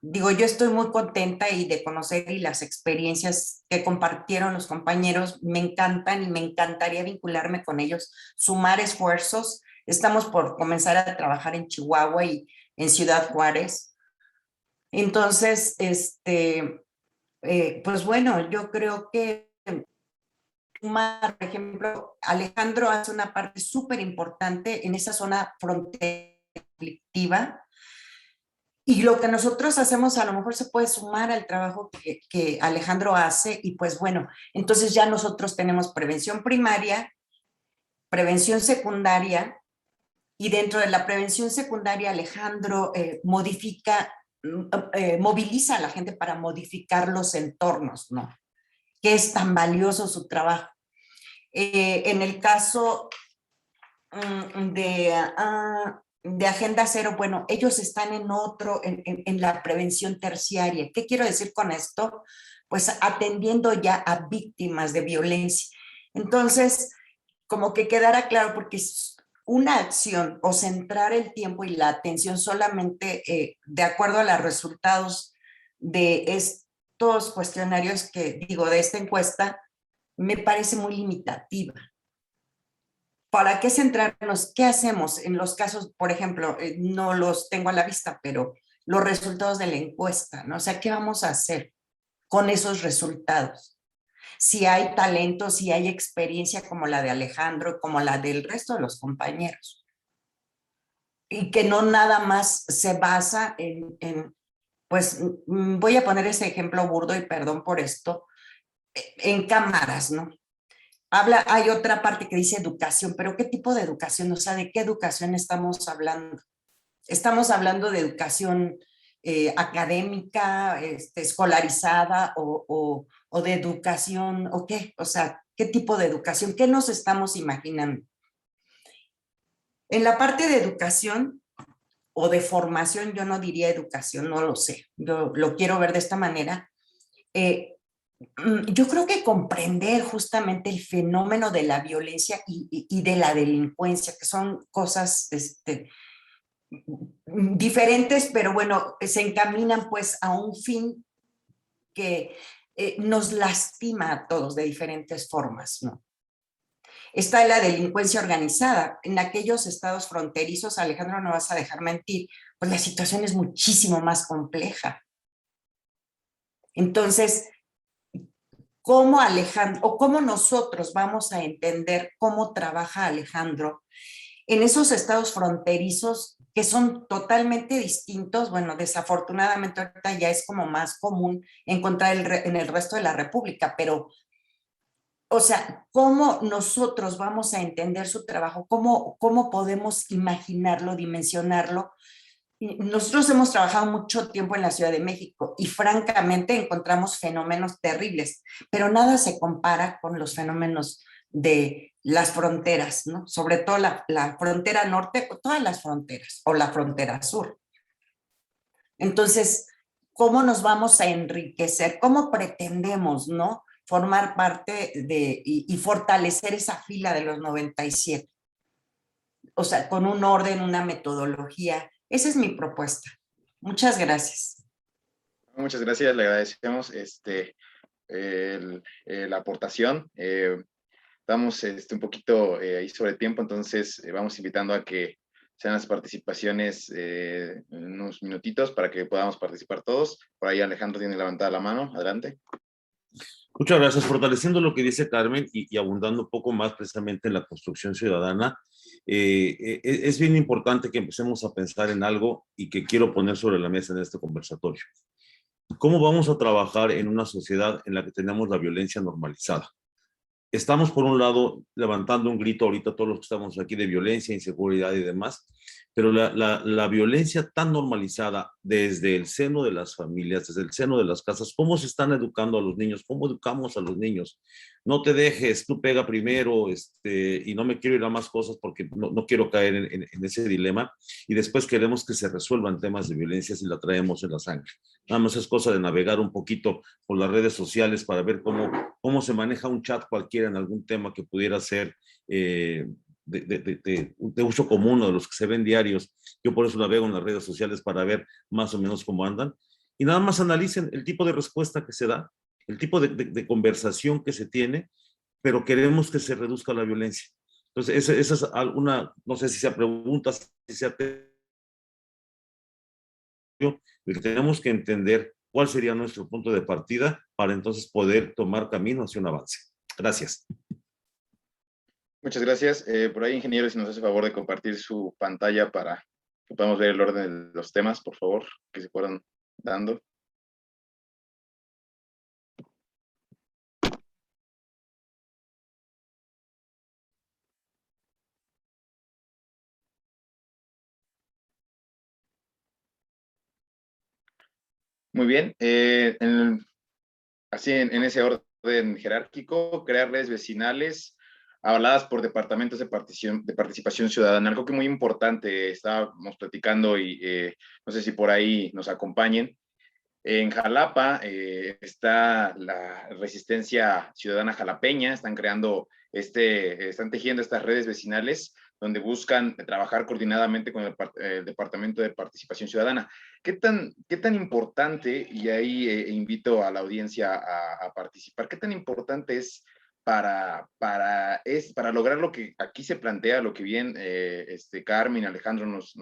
digo, yo estoy muy contenta y de conocer y las experiencias que compartieron los compañeros me encantan y me encantaría vincularme con ellos, sumar esfuerzos. Estamos por comenzar a trabajar en Chihuahua y en Ciudad Juárez. Entonces, pues bueno, yo creo que, por ejemplo, Alejandro hace una parte súper importante en esa zona frontera conflictiva y lo que nosotros hacemos a lo mejor se puede sumar al trabajo que Alejandro hace y pues bueno, entonces ya nosotros tenemos prevención primaria, prevención secundaria y dentro de la prevención secundaria Alejandro moviliza a la gente para modificar los entornos, ¿no? Que es tan valioso su trabajo. En el caso de Agenda Cero, bueno, ellos están en la prevención terciaria. ¿Qué quiero decir con esto? Pues atendiendo ya a víctimas de violencia. Entonces, como que quedara claro, porque una acción o centrar el tiempo y la atención solamente de acuerdo a los resultados de estos cuestionarios de esta encuesta, me parece muy limitativa. ¿Para qué centrarnos? ¿Qué hacemos en los casos, por ejemplo, no los tengo a la vista, pero los resultados de la encuesta, ¿no? O sea, ¿qué vamos a hacer con esos resultados? Si hay talento, si hay experiencia como la de Alejandro, como la del resto de los compañeros. Y que no nada más se basa pues voy a poner ese ejemplo burdo y perdón por esto, en cámaras, ¿no? Hay otra parte que dice educación, pero ¿qué tipo de educación? O sea, ¿de qué educación estamos hablando? ¿Estamos hablando de educación académica, escolarizada o de educación o qué? O sea, ¿qué tipo de educación? ¿Qué nos estamos imaginando? En la parte de educación o de formación, yo no diría educación, no lo sé, yo lo quiero ver de esta manera. Yo creo que comprender justamente el fenómeno de la violencia y de la delincuencia, que son cosas diferentes, pero bueno, se encaminan pues a un fin que nos lastima a todos de diferentes formas, ¿no? Está la delincuencia organizada. En aquellos estados fronterizos, Alejandro, no vas a dejar mentir, pues la situación es muchísimo más compleja. Entonces, ¿cómo Alejandro, o cómo nosotros vamos a entender cómo trabaja Alejandro en esos estados fronterizos que son totalmente distintos? Bueno, desafortunadamente ahorita ya es como más común encontrar en el resto de la República, pero, o sea, ¿cómo nosotros vamos a entender su trabajo? ¿Cómo podemos imaginarlo, dimensionarlo? Nosotros hemos trabajado mucho tiempo en la Ciudad de México y francamente encontramos fenómenos terribles, pero nada se compara con los fenómenos de las fronteras, ¿no? Sobre todo la frontera norte, todas las fronteras, o la frontera sur. Entonces, ¿cómo nos vamos a enriquecer? ¿Cómo pretendemos, no? Formar parte y fortalecer esa fila de los 97. O sea, con un orden, una metodología. Esa es mi propuesta. Muchas gracias. Muchas gracias, le agradecemos la aportación. Estamos un poquito ahí sobre tiempo, entonces vamos invitando a que sean las participaciones en unos minutitos para que podamos participar todos. Por ahí Alejandro tiene levantada la mano. Adelante. Muchas gracias. Fortaleciendo lo que dice Carmen y abundando un poco más precisamente en la construcción ciudadana, es bien importante que empecemos a pensar en algo y que quiero poner sobre la mesa en este conversatorio. ¿Cómo vamos a trabajar en una sociedad en la que tenemos la violencia normalizada? Estamos, por un lado, levantando un grito ahorita todos los que estamos aquí de violencia, inseguridad y demás, pero la violencia tan normalizada desde el seno de las familias, desde el seno de las casas, ¿cómo se están educando a los niños? ¿Cómo educamos a los niños? No te dejes, tú pega primero, y no me quiero ir a más cosas porque no quiero caer en ese dilema, y después queremos que se resuelvan temas de violencia si la traemos en la sangre. Nada más es cosa de navegar un poquito por las redes sociales para ver cómo se maneja un chat cualquiera en algún tema que pudiera ser de uso común o de los que se ven diarios. Yo por eso navego en las redes sociales para ver más o menos cómo andan. Y nada más analicen el tipo de respuesta que se da, el tipo de conversación que se tiene, pero queremos que se reduzca la violencia. Entonces, esa es alguna, no sé si sea pregunta, si sea que tenemos que entender cuál sería nuestro punto de partida para entonces poder tomar camino hacia un avance. Gracias. Muchas gracias. Por ahí, ingeniero, si nos hace favor de compartir su pantalla para que podamos ver el orden de los temas, por favor, que se fueran dando. Muy bien. Así en ese orden jerárquico, crear redes vecinales avaladas por departamentos de participación ciudadana. Algo que muy importante, estábamos platicando y no sé si por ahí nos acompañen. En Jalapa está la Resistencia Ciudadana Jalapeña, están están tejiendo estas redes vecinales donde buscan trabajar coordinadamente con el Departamento de Participación Ciudadana. ¿Qué tan importante, y ahí invito a la audiencia a participar, qué tan importante es para lograr lo que aquí se plantea, lo que bien Carmen y Alejandro nos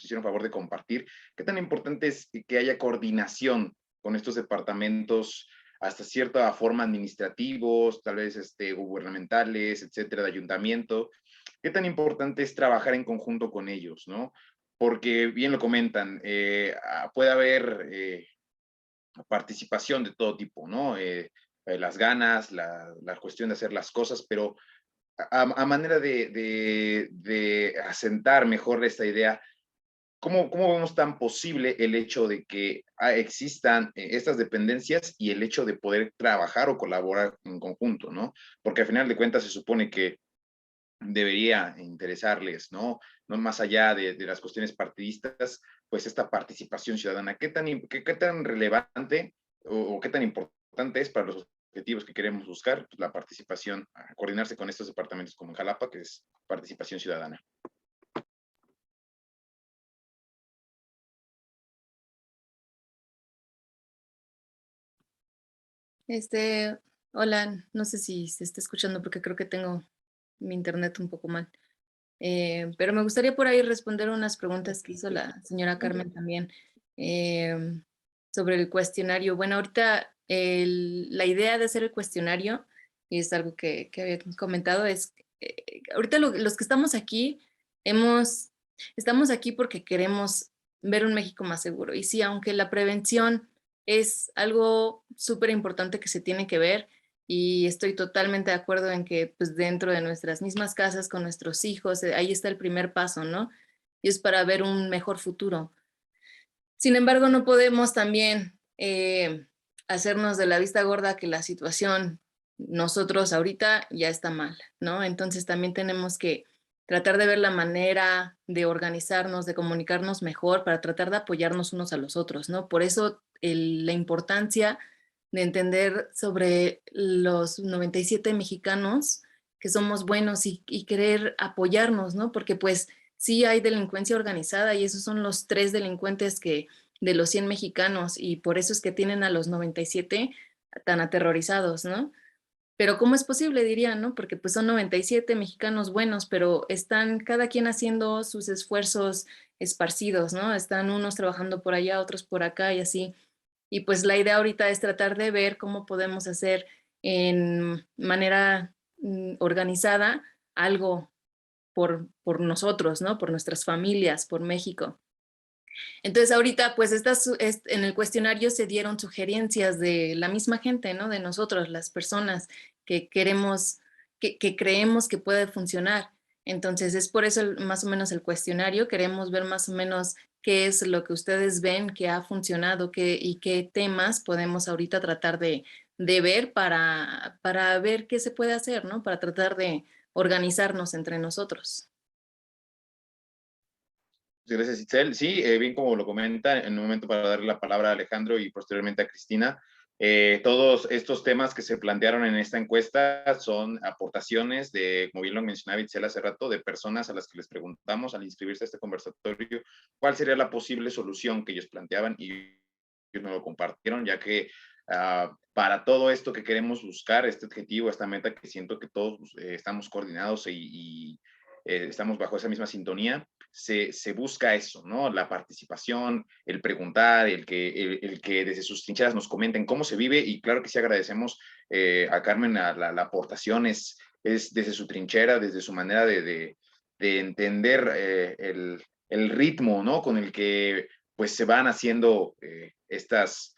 hicieron favor de compartir? ¿Qué tan importante es que haya coordinación con estos departamentos, hasta cierta forma administrativos, tal vez gubernamentales, etcétera, de ayuntamiento? ¿Qué tan importante es trabajar en conjunto con ellos, no? Porque bien lo comentan, puede haber participación de todo tipo, ¿no? Las ganas, la cuestión de hacer las cosas, pero a manera de asentar mejor esta idea, ¿cómo vemos tan posible el hecho de que existan estas dependencias y el hecho de poder trabajar o colaborar en conjunto, ¿no? Porque al final de cuentas se supone que debería interesarles, ¿no? No más allá de las cuestiones partidistas, pues esta participación ciudadana. ¿Qué tan relevante o qué tan importante es para los objetivos que queremos buscar? Pues la participación, coordinarse con estos departamentos como en Jalapa, que es participación ciudadana. Hola, no sé si se está escuchando porque creo que tengo mi internet un poco mal. Pero me gustaría por ahí responder unas preguntas que hizo la señora Carmen también sobre el cuestionario. Bueno, ahorita la idea de hacer el cuestionario, y es algo que había comentado, es ahorita los que estamos aquí, estamos aquí porque queremos ver un México más seguro. Y sí, aunque la prevención es algo súper importante que se tiene que ver, y estoy totalmente de acuerdo en que pues dentro de nuestras mismas casas, con nuestros hijos, ahí está el primer paso, ¿no? Y es para ver un mejor futuro. Sin embargo, no podemos también hacernos de la vista gorda que la situación nosotros ahorita ya está mal, ¿no? Entonces también tenemos que tratar de ver la manera de organizarnos, de comunicarnos mejor para tratar de apoyarnos unos a los otros, ¿no? Por eso la importancia de entender sobre los 97 mexicanos que somos buenos y querer apoyarnos, ¿no? Porque pues sí hay delincuencia organizada y esos son los 3 delincuentes de los 100 mexicanos y por eso es que tienen a los 97 tan aterrorizados, ¿no? Pero ¿cómo es posible? Dirían, ¿no? Porque pues son 97 mexicanos buenos, pero están cada quien haciendo sus esfuerzos esparcidos, ¿no? Están unos trabajando por allá, otros por acá y así. Y pues la idea ahorita es tratar de ver cómo podemos hacer en manera organizada algo por nosotros, ¿no? Por nuestras familias, por México. Entonces ahorita pues en el cuestionario se dieron sugerencias de la misma gente, ¿no? De nosotros, las personas que queremos, que creemos que puede funcionar. Entonces es por eso más o menos el cuestionario, queremos ver más o menos qué es lo que ustedes ven que ha funcionado y qué temas podemos ahorita tratar de ver para ver qué se puede hacer, ¿no? Para tratar de organizarnos entre nosotros. Gracias, Itzel. Sí, bien como lo comenta, en un momento para darle la palabra a Alejandro y posteriormente a Cristina, todos estos temas que se plantearon en esta encuesta son aportaciones de, como bien lo mencionaba Itzel hace rato, de personas a las que les preguntamos al inscribirse a este conversatorio cuál sería la posible solución que ellos planteaban y ellos nos lo compartieron, ya que para todo esto que queremos buscar, este objetivo, esta meta que siento que todos estamos coordinados y estamos bajo esa misma sintonía, se busca eso, ¿no? La participación, el preguntar, el que desde sus trincheras nos comenten cómo se vive, y claro que sí agradecemos a Carmen la aportación, es desde su trinchera, desde su manera de entender el ritmo, ¿no? Con el que pues se van haciendo estas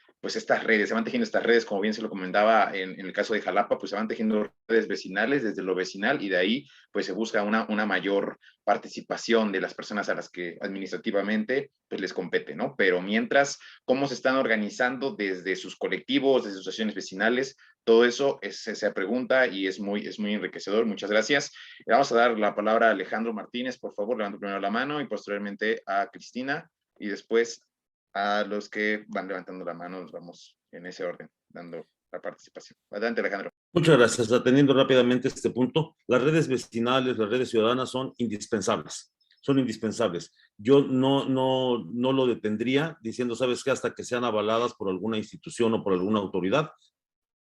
redes, se van tejiendo estas redes, como bien se lo comentaba en el caso de Jalapa, pues se van tejiendo redes vecinales desde lo vecinal, y de ahí pues se busca una mayor participación de las personas a las que administrativamente pues les compete, ¿no? Pero mientras, cómo se están organizando desde sus colectivos, desde sus asociaciones vecinales, todo eso se pregunta y es muy enriquecedor. Muchas gracias. Le vamos a dar la palabra a Alejandro Martínez, por favor, levanta primero la mano, y posteriormente a Cristina, y después a los que van levantando la mano, nos vamos en ese orden, dando la participación. Adelante, Alejandro. Muchas gracias. Atendiendo rápidamente este punto, las redes vecinales, las redes ciudadanas son indispensables. Son indispensables. Yo no lo detendría diciendo, ¿sabes qué? Hasta que sean avaladas por alguna institución o por alguna autoridad.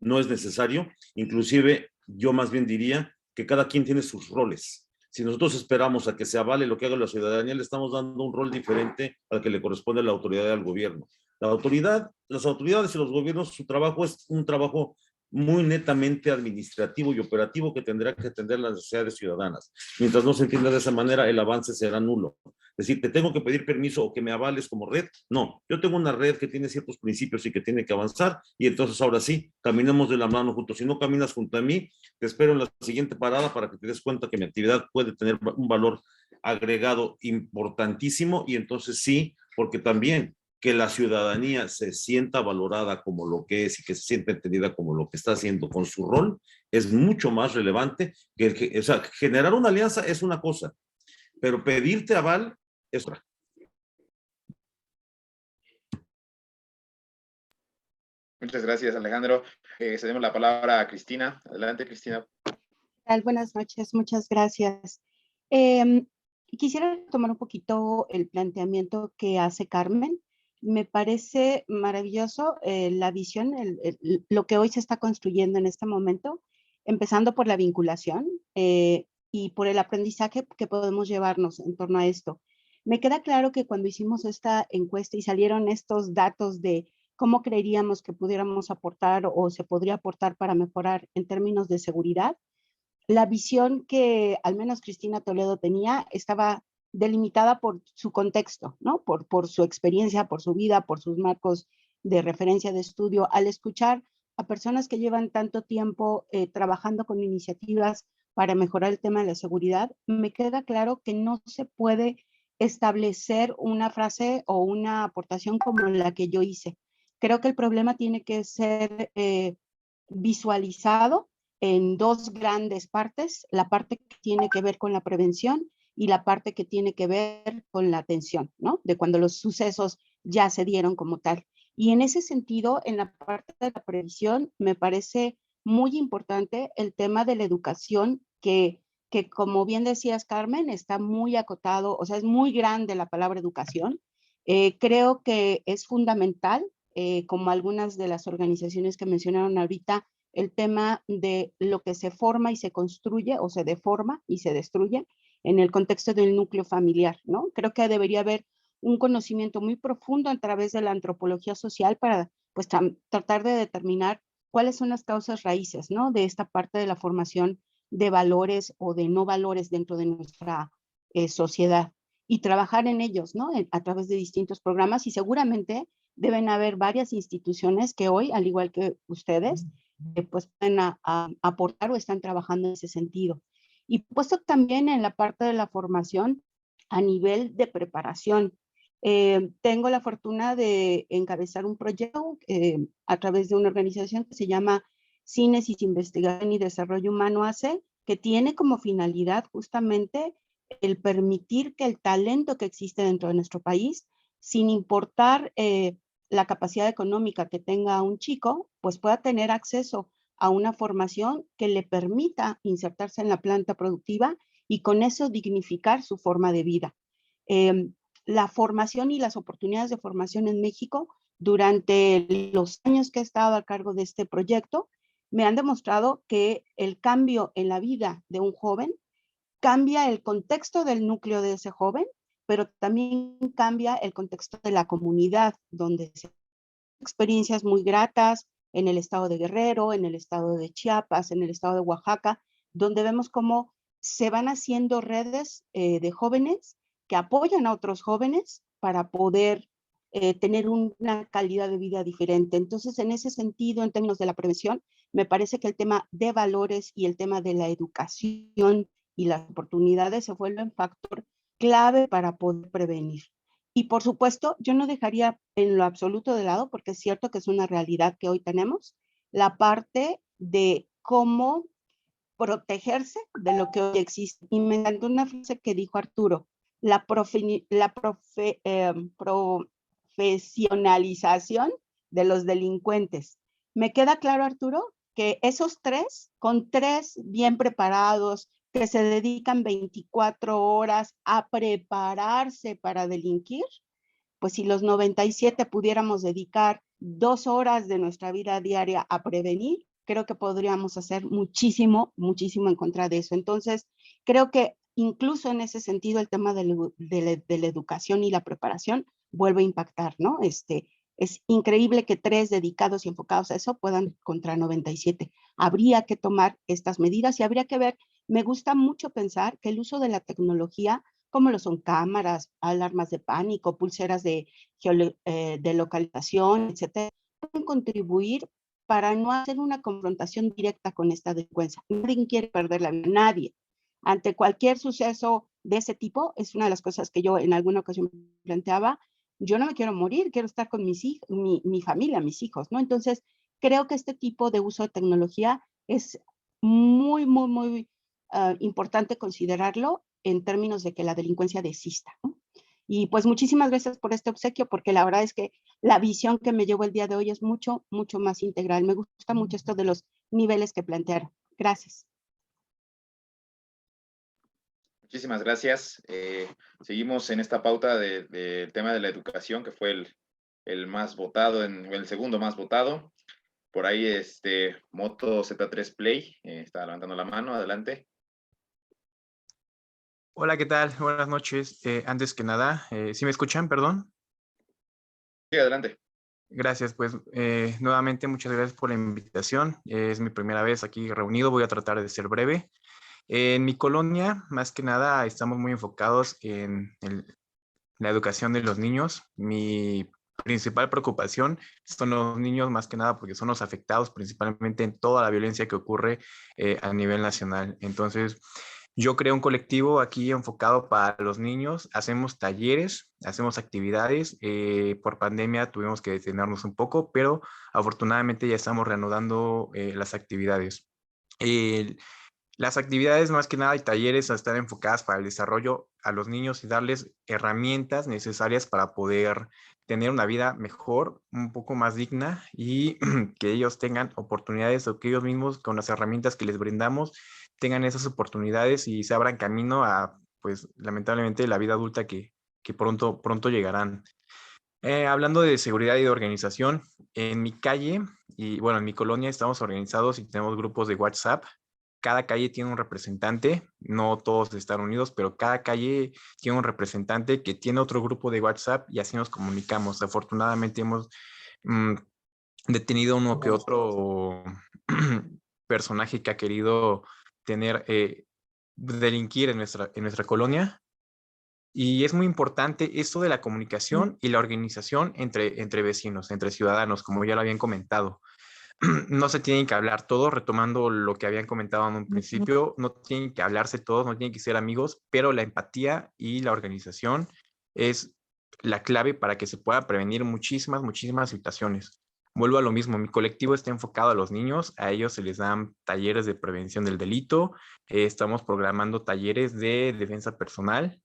No es necesario. Inclusive, yo más bien diría que cada quien tiene sus roles. Si nosotros esperamos a que se avale lo que haga la ciudadanía, le estamos dando un rol diferente al que le corresponde a la autoridad y al gobierno. Las autoridades y los gobiernos, su trabajo es un trabajo muy netamente administrativo y operativo que tendrá que atender las necesidades ciudadanas. Mientras no se entienda de esa manera, el avance será nulo. Es decir, ¿te tengo que pedir permiso o que me avales como red? No, yo tengo una red que tiene ciertos principios y que tiene que avanzar, y entonces ahora sí, caminemos de la mano juntos. Si no caminas junto a mí, te espero en la siguiente parada para que te des cuenta que mi actividad puede tener un valor agregado importantísimo, y entonces sí, porque también que la ciudadanía se sienta valorada como lo que es y que se sienta entendida como lo que está haciendo con su rol es mucho más relevante o sea, generar una alianza es una cosa, pero pedirte aval es otra. Muchas gracias, Alejandro. Cedemos la palabra a Cristina. Adelante, Cristina. Buenas noches, muchas gracias. Quisiera tomar un poquito el planteamiento que hace Carmen. Me parece maravilloso la visión, lo que hoy se está construyendo en este momento, empezando por la vinculación y por el aprendizaje que podemos llevarnos en torno a esto. Me queda claro que cuando hicimos esta encuesta y salieron estos datos de cómo creeríamos que pudiéramos aportar o se podría aportar para mejorar en términos de seguridad, la visión que al menos Cristina Toledo tenía estaba delimitada por su contexto, ¿no? Por su experiencia, por su vida, por sus marcos de referencia de estudio. Al escuchar a personas que llevan tanto tiempo trabajando con iniciativas para mejorar el tema de la seguridad, me queda claro que no se puede establecer una frase o una aportación como la que yo hice. Creo que el problema tiene que ser visualizado en dos grandes partes, la parte que tiene que ver con la prevención y la parte que tiene que ver con la atención, ¿no? De cuando los sucesos ya se dieron como tal. Y en ese sentido, en la parte de la prevención, me parece muy importante el tema de la educación, que como bien decías, Carmen, está muy acotado, o sea, es muy grande la palabra educación. Creo que es fundamental, como algunas de las organizaciones que mencionaron ahorita, el tema de lo que se forma y se construye o se deforma y se destruye en el contexto del núcleo familiar, ¿no? Creo que debería haber un conocimiento muy profundo a través de la antropología social para pues tratar de determinar cuáles son las causas raíces, ¿no? De esta parte de la formación de valores o de no valores dentro de nuestra sociedad y trabajar en ellos, ¿no? A través de distintos programas y seguramente deben haber varias instituciones que hoy, al igual que ustedes, pues pueden aportar o están trabajando en ese sentido. Y puesto también en la parte de la formación a nivel de preparación. Tengo la fortuna de encabezar un proyecto a través de una organización que se llama Cínesis Investigación y Desarrollo Humano AC, que tiene como finalidad justamente el permitir que el talento que existe dentro de nuestro país, sin importar la capacidad económica que tenga un chico, pues pueda tener acceso a una formación que le permita insertarse en la planta productiva y con eso dignificar su forma de vida. La formación y las oportunidades de formación en México durante los años que he estado a cargo de este proyecto me han demostrado que el cambio en la vida de un joven cambia el contexto del núcleo de ese joven, pero también cambia el contexto de la comunidad donde se experiencias muy gratas en el estado de Guerrero, en el estado de Chiapas, en el estado de Oaxaca, donde vemos cómo se van haciendo redes de jóvenes que apoyan a otros jóvenes para poder tener una calidad de vida diferente. Entonces, en ese sentido, en términos de la prevención, me parece que el tema de valores y el tema de la educación y las oportunidades se vuelven factor clave para poder prevenir. Y por supuesto, yo no dejaría en lo absoluto de lado, porque es cierto que es una realidad que hoy tenemos, la parte de cómo protegerse de lo que hoy existe. Y me encantó una frase que dijo Arturo, la profesionalización de los delincuentes. Me queda claro, Arturo, que esos tres, con tres bien preparados, que se dedican 24 horas a prepararse para delinquir, pues si los 97 pudiéramos dedicar 2 horas de nuestra vida diaria a prevenir, creo que podríamos hacer muchísimo, muchísimo en contra de eso. Entonces, creo que incluso en ese sentido el tema de la educación y la preparación vuelve a impactar, ¿no? Es increíble que 3 dedicados y enfocados a eso puedan contra 97. Habría que tomar estas medidas y habría que ver. Me gusta mucho pensar que el uso de la tecnología, como lo son cámaras, alarmas de pánico, pulseras de localización, etcétera, pueden contribuir para no hacer una confrontación directa con esta delincuencia. Nadie quiere perder la vida, nadie. Ante cualquier suceso de ese tipo, es una de las cosas que yo en alguna ocasión planteaba, yo no me quiero morir, quiero estar con mis hijos, mi familia, mis hijos, ¿no? Entonces, creo que este tipo de uso de tecnología es muy, muy, muy importante considerarlo en términos de que la delincuencia desista, ¿no? Y pues muchísimas gracias por este obsequio, porque la verdad es que la visión que me llevo el día de hoy es mucho, mucho más integral. Me gusta mucho esto de los niveles que plantearon. Gracias. Muchísimas gracias. Seguimos en esta pauta del tema de la educación, que fue el más votado, el segundo más votado. Por ahí, Moto Z3 Play está levantando la mano. Adelante. Hola, ¿qué tal? Buenas noches. Antes que nada, ¿sí me escuchan? Perdón. Sí, adelante. Gracias, pues nuevamente muchas gracias por la invitación. Es mi primera vez aquí reunido, voy a tratar de ser breve. En mi colonia, más que nada, estamos muy enfocados en la educación de los niños. Mi principal preocupación son los niños, más que nada porque son los afectados principalmente en toda la violencia que ocurre a nivel nacional. Entonces, yo creo un colectivo aquí enfocado para los niños, hacemos talleres, hacemos actividades, por pandemia tuvimos que detenernos un poco, pero afortunadamente ya estamos reanudando las actividades. Las actividades más que nada y talleres están enfocadas para el desarrollo a los niños y darles herramientas necesarias para poder tener una vida mejor, un poco más digna y que ellos tengan oportunidades o que ellos mismos con las herramientas que les brindamos tengan esas oportunidades y se abran camino a, pues lamentablemente, la vida adulta que pronto llegarán. Hablando de seguridad y de organización, en mi calle y bueno, en mi colonia estamos organizados y tenemos grupos de WhatsApp. Cada calle tiene un representante, no todos están unidos, pero cada calle tiene un representante que tiene otro grupo de WhatsApp y así nos comunicamos. Afortunadamente hemos detenido uno que otro personaje que ha querido delinquir en nuestra colonia. Y es muy importante esto de la comunicación y la organización entre vecinos, entre ciudadanos, como ya lo habían comentado. No se tienen que hablar todos, retomando lo que habían comentado en un principio, no tienen que hablarse todos, no tienen que ser amigos, pero la empatía y la organización es la clave para que se pueda prevenir muchísimas situaciones. Vuelvo a lo mismo, mi colectivo está enfocado a los niños, a ellos se les dan talleres de prevención del delito, estamos programando talleres de defensa personal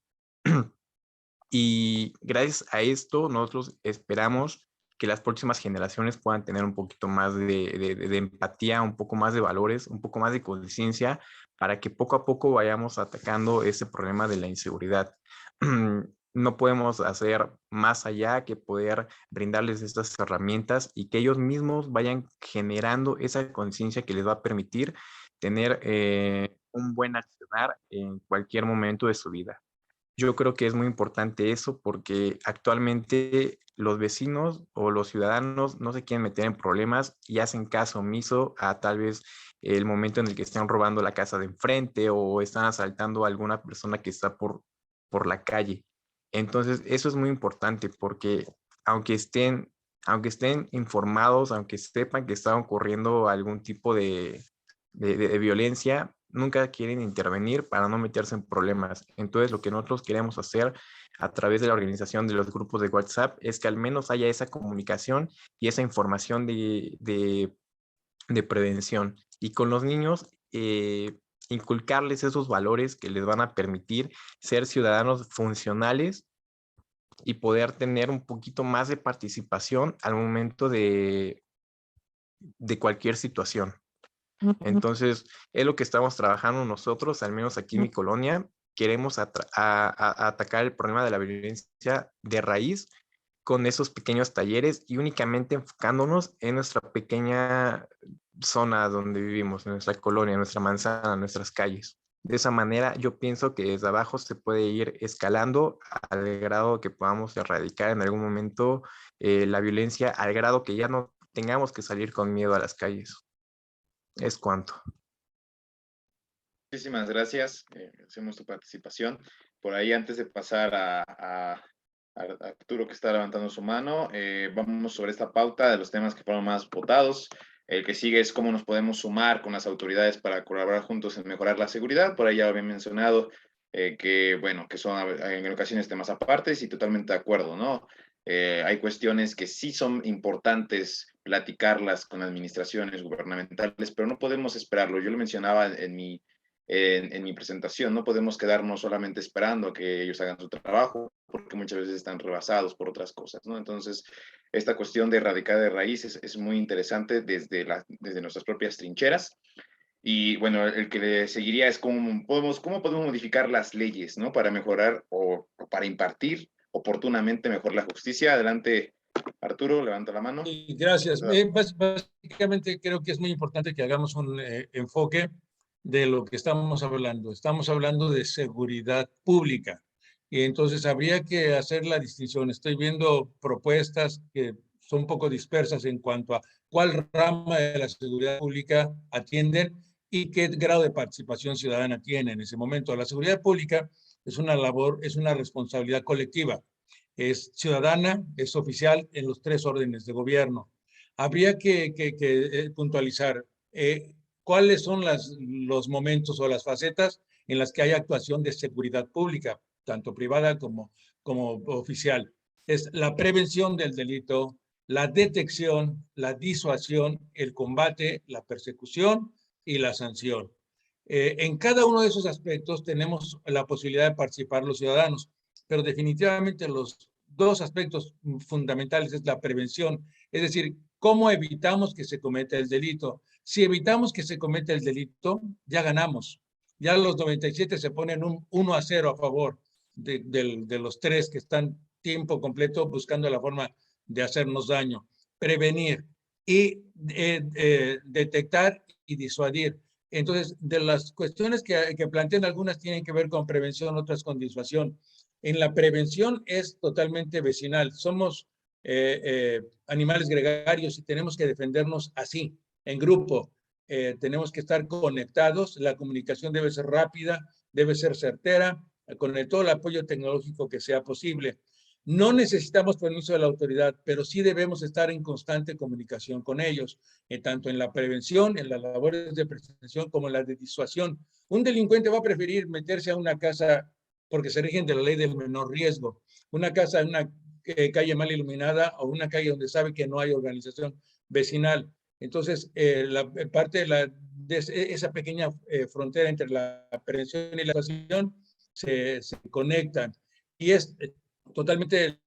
y gracias a esto nosotros esperamos que las próximas generaciones puedan tener un poquito más de empatía, un poco más de valores, un poco más de conciencia, para que poco a poco vayamos atacando ese problema de la inseguridad. No podemos hacer más allá que poder brindarles estas herramientas y que ellos mismos vayan generando esa conciencia que les va a permitir tener un buen accionar en cualquier momento de su vida. Yo creo que es muy importante eso porque actualmente los vecinos o los ciudadanos no se quieren meter en problemas y hacen caso omiso a tal vez el momento en el que están robando la casa de enfrente o están asaltando a alguna persona que está por la calle. Entonces, eso es muy importante porque aunque estén informados, aunque sepan que está ocurriendo algún tipo de violencia, nunca quieren intervenir para no meterse en problemas. Entonces, lo que nosotros queremos hacer a través de la organización de los grupos de WhatsApp es que al menos haya esa comunicación y esa información de prevención. Y con los niños, inculcarles esos valores que les van a permitir ser ciudadanos funcionales y poder tener un poquito más de participación al momento de cualquier situación. Entonces, es lo que estamos trabajando nosotros, al menos aquí en mi colonia. Queremos atacar el problema de la violencia de raíz con esos pequeños talleres y únicamente enfocándonos en nuestra pequeña zona donde vivimos, en nuestra colonia, en nuestra manzana, en nuestras calles. De esa manera, yo pienso que desde abajo se puede ir escalando al grado que podamos erradicar en algún momento la violencia, al grado que ya no tengamos que salir con miedo a las calles. Es cuanto. Muchísimas gracias. Hacemos tu participación. Por ahí, antes de pasar a Arturo, que está levantando su mano, vamos sobre esta pauta de los temas que fueron más votados. El que sigue es cómo nos podemos sumar con las autoridades para colaborar juntos en mejorar la seguridad. Por ahí ya lo había mencionado, que son en ocasiones temas apartes y totalmente de acuerdo, ¿no? Hay cuestiones que sí son importantes platicarlas con administraciones gubernamentales, pero no podemos esperarlo. Yo lo mencionaba en mi presentación, no podemos quedarnos solamente esperando a que ellos hagan su trabajo, porque muchas veces están rebasados por otras cosas, ¿no? Entonces, esta cuestión de erradicar de raíces es muy interesante desde nuestras propias trincheras. Y bueno, el que le seguiría es cómo podemos modificar las leyes, ¿no? Para mejorar o para impartir oportunamente mejor la justicia. Adelante, Arturo, levanta la mano. Sí, gracias. Básicamente creo que es muy importante que hagamos un enfoque de lo que estamos hablando. Estamos hablando de seguridad pública y entonces habría que hacer la distinción. Estoy viendo propuestas que son un poco dispersas en cuanto a cuál rama de la seguridad pública atienden y qué grado de participación ciudadana tiene en ese momento. La seguridad pública es una labor, es una responsabilidad colectiva. Es ciudadana, es oficial en los 3 órdenes de gobierno. Habría que puntualizar cuáles son los momentos o las facetas en las que hay actuación de seguridad pública, tanto privada como oficial. Es la prevención del delito, la detección, la disuasión, el combate, la persecución y la sanción. En cada uno de esos aspectos tenemos la posibilidad de participar los ciudadanos, pero definitivamente los 2 aspectos fundamentales es la prevención, es decir, cómo evitamos que se cometa el delito. Si evitamos que se cometa el delito, ya ganamos. Ya los 97 se ponen un 1-0 a favor de los 3 que están tiempo completo buscando la forma de hacernos daño. Prevenir y detectar y disuadir. Entonces, de las cuestiones que plantean, algunas tienen que ver con prevención, otras con disuasión. En la prevención es totalmente vecinal. Somos animales gregarios y tenemos que defendernos así, en grupo. Tenemos que estar conectados, la comunicación debe ser rápida, debe ser certera, con todo el apoyo tecnológico que sea posible. No necesitamos permiso de la autoridad, pero sí debemos estar en constante comunicación con ellos, tanto en la prevención, en las labores de prevención como en la de disuasión. Un delincuente va a preferir meterse a una casa porque se rigen de la ley del menor riesgo, una casa en una calle mal iluminada o una calle donde sabe que no hay organización vecinal. Entonces, parte de esa pequeña frontera entre la prevención y la disuasión se conectan. Y es totalmente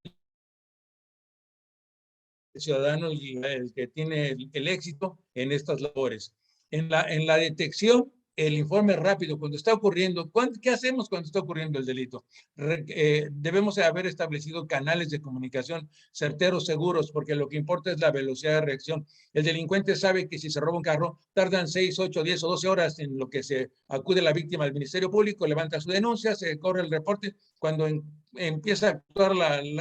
el ciudadano el que tiene el éxito en estas labores. En la detección, el informe rápido, cuando está ocurriendo, ¿qué hacemos cuando está ocurriendo el delito? Debemos haber establecido canales de comunicación certeros, seguros, porque lo que importa es la velocidad de reacción. El delincuente sabe que si se roba un carro, tardan 6, 8, 10 o 12 horas en lo que se acude la víctima al Ministerio Público, levanta su denuncia, se corre el reporte. Cuando empieza a actuar,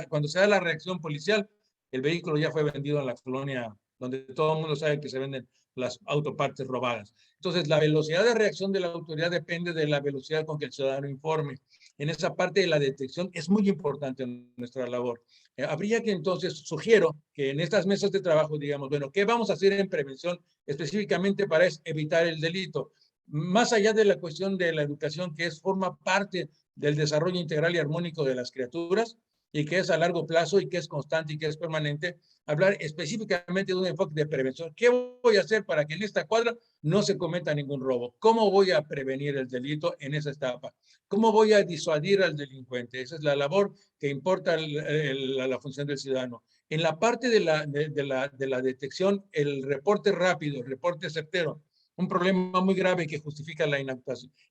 cuando se da la reacción policial, el vehículo ya fue vendido en la colonia donde todo el mundo sabe que se venden las autopartes robadas. Entonces, la velocidad de reacción de la autoridad depende de la velocidad con que el ciudadano informe. En esa parte de la detección es muy importante en nuestra labor. Habría que entonces, sugiero que en estas mesas de trabajo digamos, bueno, ¿qué vamos a hacer en prevención específicamente para evitar el delito? Más allá de la cuestión de la educación, que forma parte del desarrollo integral y armónico de las criaturas, y que es a largo plazo y que es constante y que es permanente, hablar específicamente de un enfoque de prevención. ¿Qué voy a hacer para que en esta cuadra no se cometa ningún robo? ¿Cómo voy a prevenir el delito en esa etapa? ¿Cómo voy a disuadir al delincuente? Esa es la labor que importa la función del ciudadano. En la parte de la detección, el reporte rápido, el reporte certero, un problema muy grave que justifica la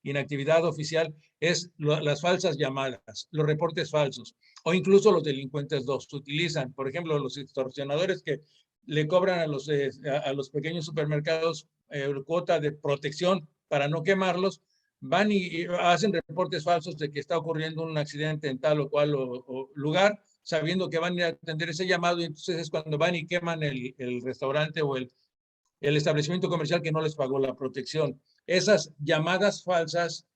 inactividad oficial es las falsas llamadas, los reportes falsos, o incluso los delincuentes los utilizan. Por ejemplo, los extorsionadores que le cobran a los pequeños supermercados cuota de protección para no quemarlos, van y hacen reportes falsos de que está ocurriendo un accidente en tal o cual lugar, sabiendo que van a atender ese llamado, y entonces es cuando van y queman el restaurante o el establecimiento comercial que no les pagó la protección. Esas llamadas falsas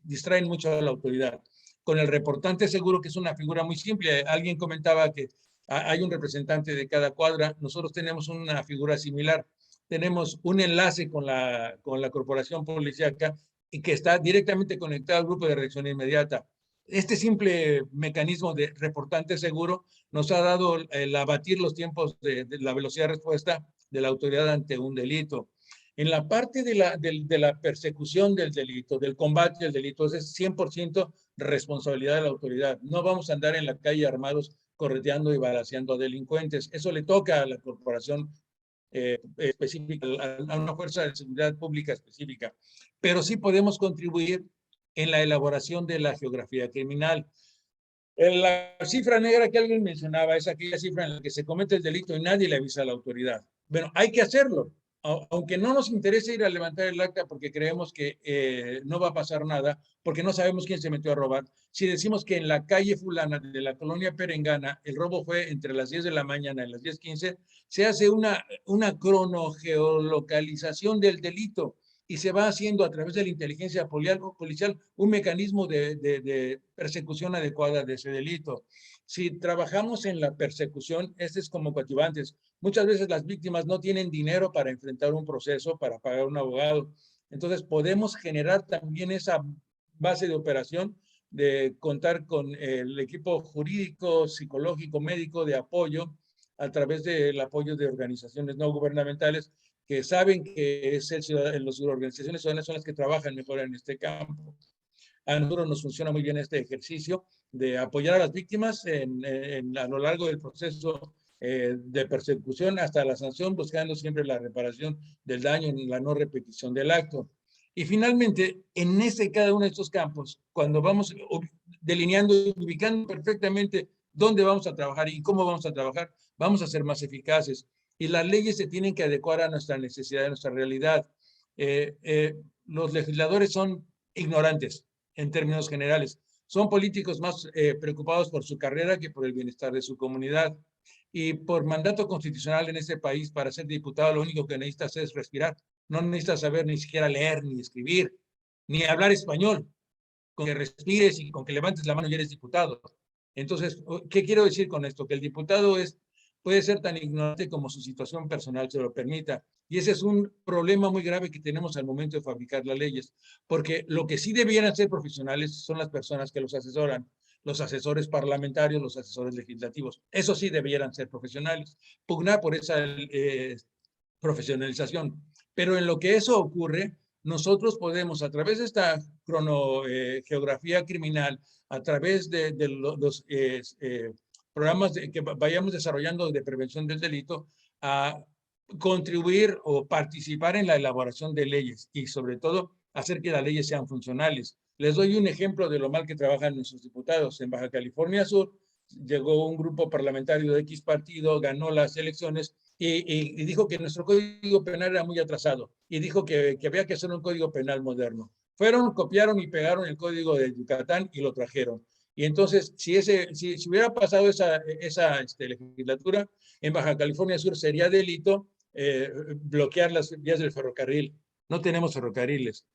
distraen mucho a la autoridad. Con el reportante seguro, que es una figura muy simple, alguien comentaba que hay un representante de cada cuadra, nosotros tenemos una figura similar, tenemos un enlace con la corporación policíaca y que está directamente conectado al grupo de reacción inmediata. Este simple mecanismo de reportante seguro nos ha dado el abatir los tiempos de la velocidad de respuesta de la autoridad ante un delito. En la parte de la persecución del delito, del combate del delito, es 100% responsabilidad de la autoridad. No vamos a andar en la calle armados correteando y balaceando a delincuentes. Eso le toca a la corporación específica, a una fuerza de seguridad pública específica. Pero sí podemos contribuir en la elaboración de la geografía criminal. La cifra negra que alguien mencionaba es aquella cifra en la que se comete el delito y nadie le avisa a la autoridad. Bueno, hay que hacerlo, aunque no nos interese ir a levantar el acta porque creemos que no va a pasar nada, porque no sabemos quién se metió a robar. Si decimos que en la calle fulana de la colonia Perengana el robo fue entre las 10 de la mañana y las 10:15, se hace una cronogeolocalización del delito y se va haciendo a través de la inteligencia policial un mecanismo de persecución adecuada de ese delito. Si trabajamos en la persecución, este es como coadyuvantes. Muchas veces las víctimas no tienen dinero para enfrentar un proceso, para pagar un abogado. Entonces podemos generar también esa base de operación de contar con el equipo jurídico, psicológico, médico de apoyo a través del apoyo de organizaciones no gubernamentales que saben que es las organizaciones ciudadanas son las que trabajan mejor en este campo. A nosotros nos funciona muy bien este ejercicio de apoyar a las víctimas a lo largo del proceso de persecución hasta la sanción, buscando siempre la reparación del daño y la no repetición del acto. Y finalmente, en cada uno de estos campos, cuando vamos delineando y ubicando perfectamente dónde vamos a trabajar y cómo vamos a trabajar, vamos a ser más eficaces. Y las leyes se tienen que adecuar a nuestra necesidad, a nuestra realidad. Los legisladores son ignorantes en términos generales. Son políticos más preocupados por su carrera que por el bienestar de su comunidad. Y por mandato constitucional en este país, para ser diputado, lo único que necesitas es respirar. No necesitas saber ni siquiera leer, ni escribir, ni hablar español. Con que respires y con que levantes la mano ya eres diputado. Entonces, ¿qué quiero decir con esto? Que el diputado puede ser tan ignorante como su situación personal se lo permita. Y ese es un problema muy grave que tenemos al momento de fabricar las leyes, porque lo que sí debieran ser profesionales son las personas que los asesoran, los asesores parlamentarios, los asesores legislativos. Eso sí debieran ser profesionales. Pugnar por esa profesionalización. Pero en lo que eso ocurre, nosotros podemos, a través de esta geografía criminal, a través de los programas que vayamos desarrollando de prevención del delito, a contribuir o participar en la elaboración de leyes y sobre todo hacer que las leyes sean funcionales. Les doy un ejemplo de lo mal que trabajan nuestros diputados. En Baja California Sur llegó un grupo parlamentario de X partido, ganó las elecciones y dijo que nuestro código penal era muy atrasado y dijo que había que hacer un código penal moderno. Fueron, copiaron y pegaron el código de Yucatán y lo trajeron. Y entonces, si hubiera pasado esa legislatura, en Baja California Sur sería delito bloquear las vías del ferrocarril. No tenemos ferrocarriles.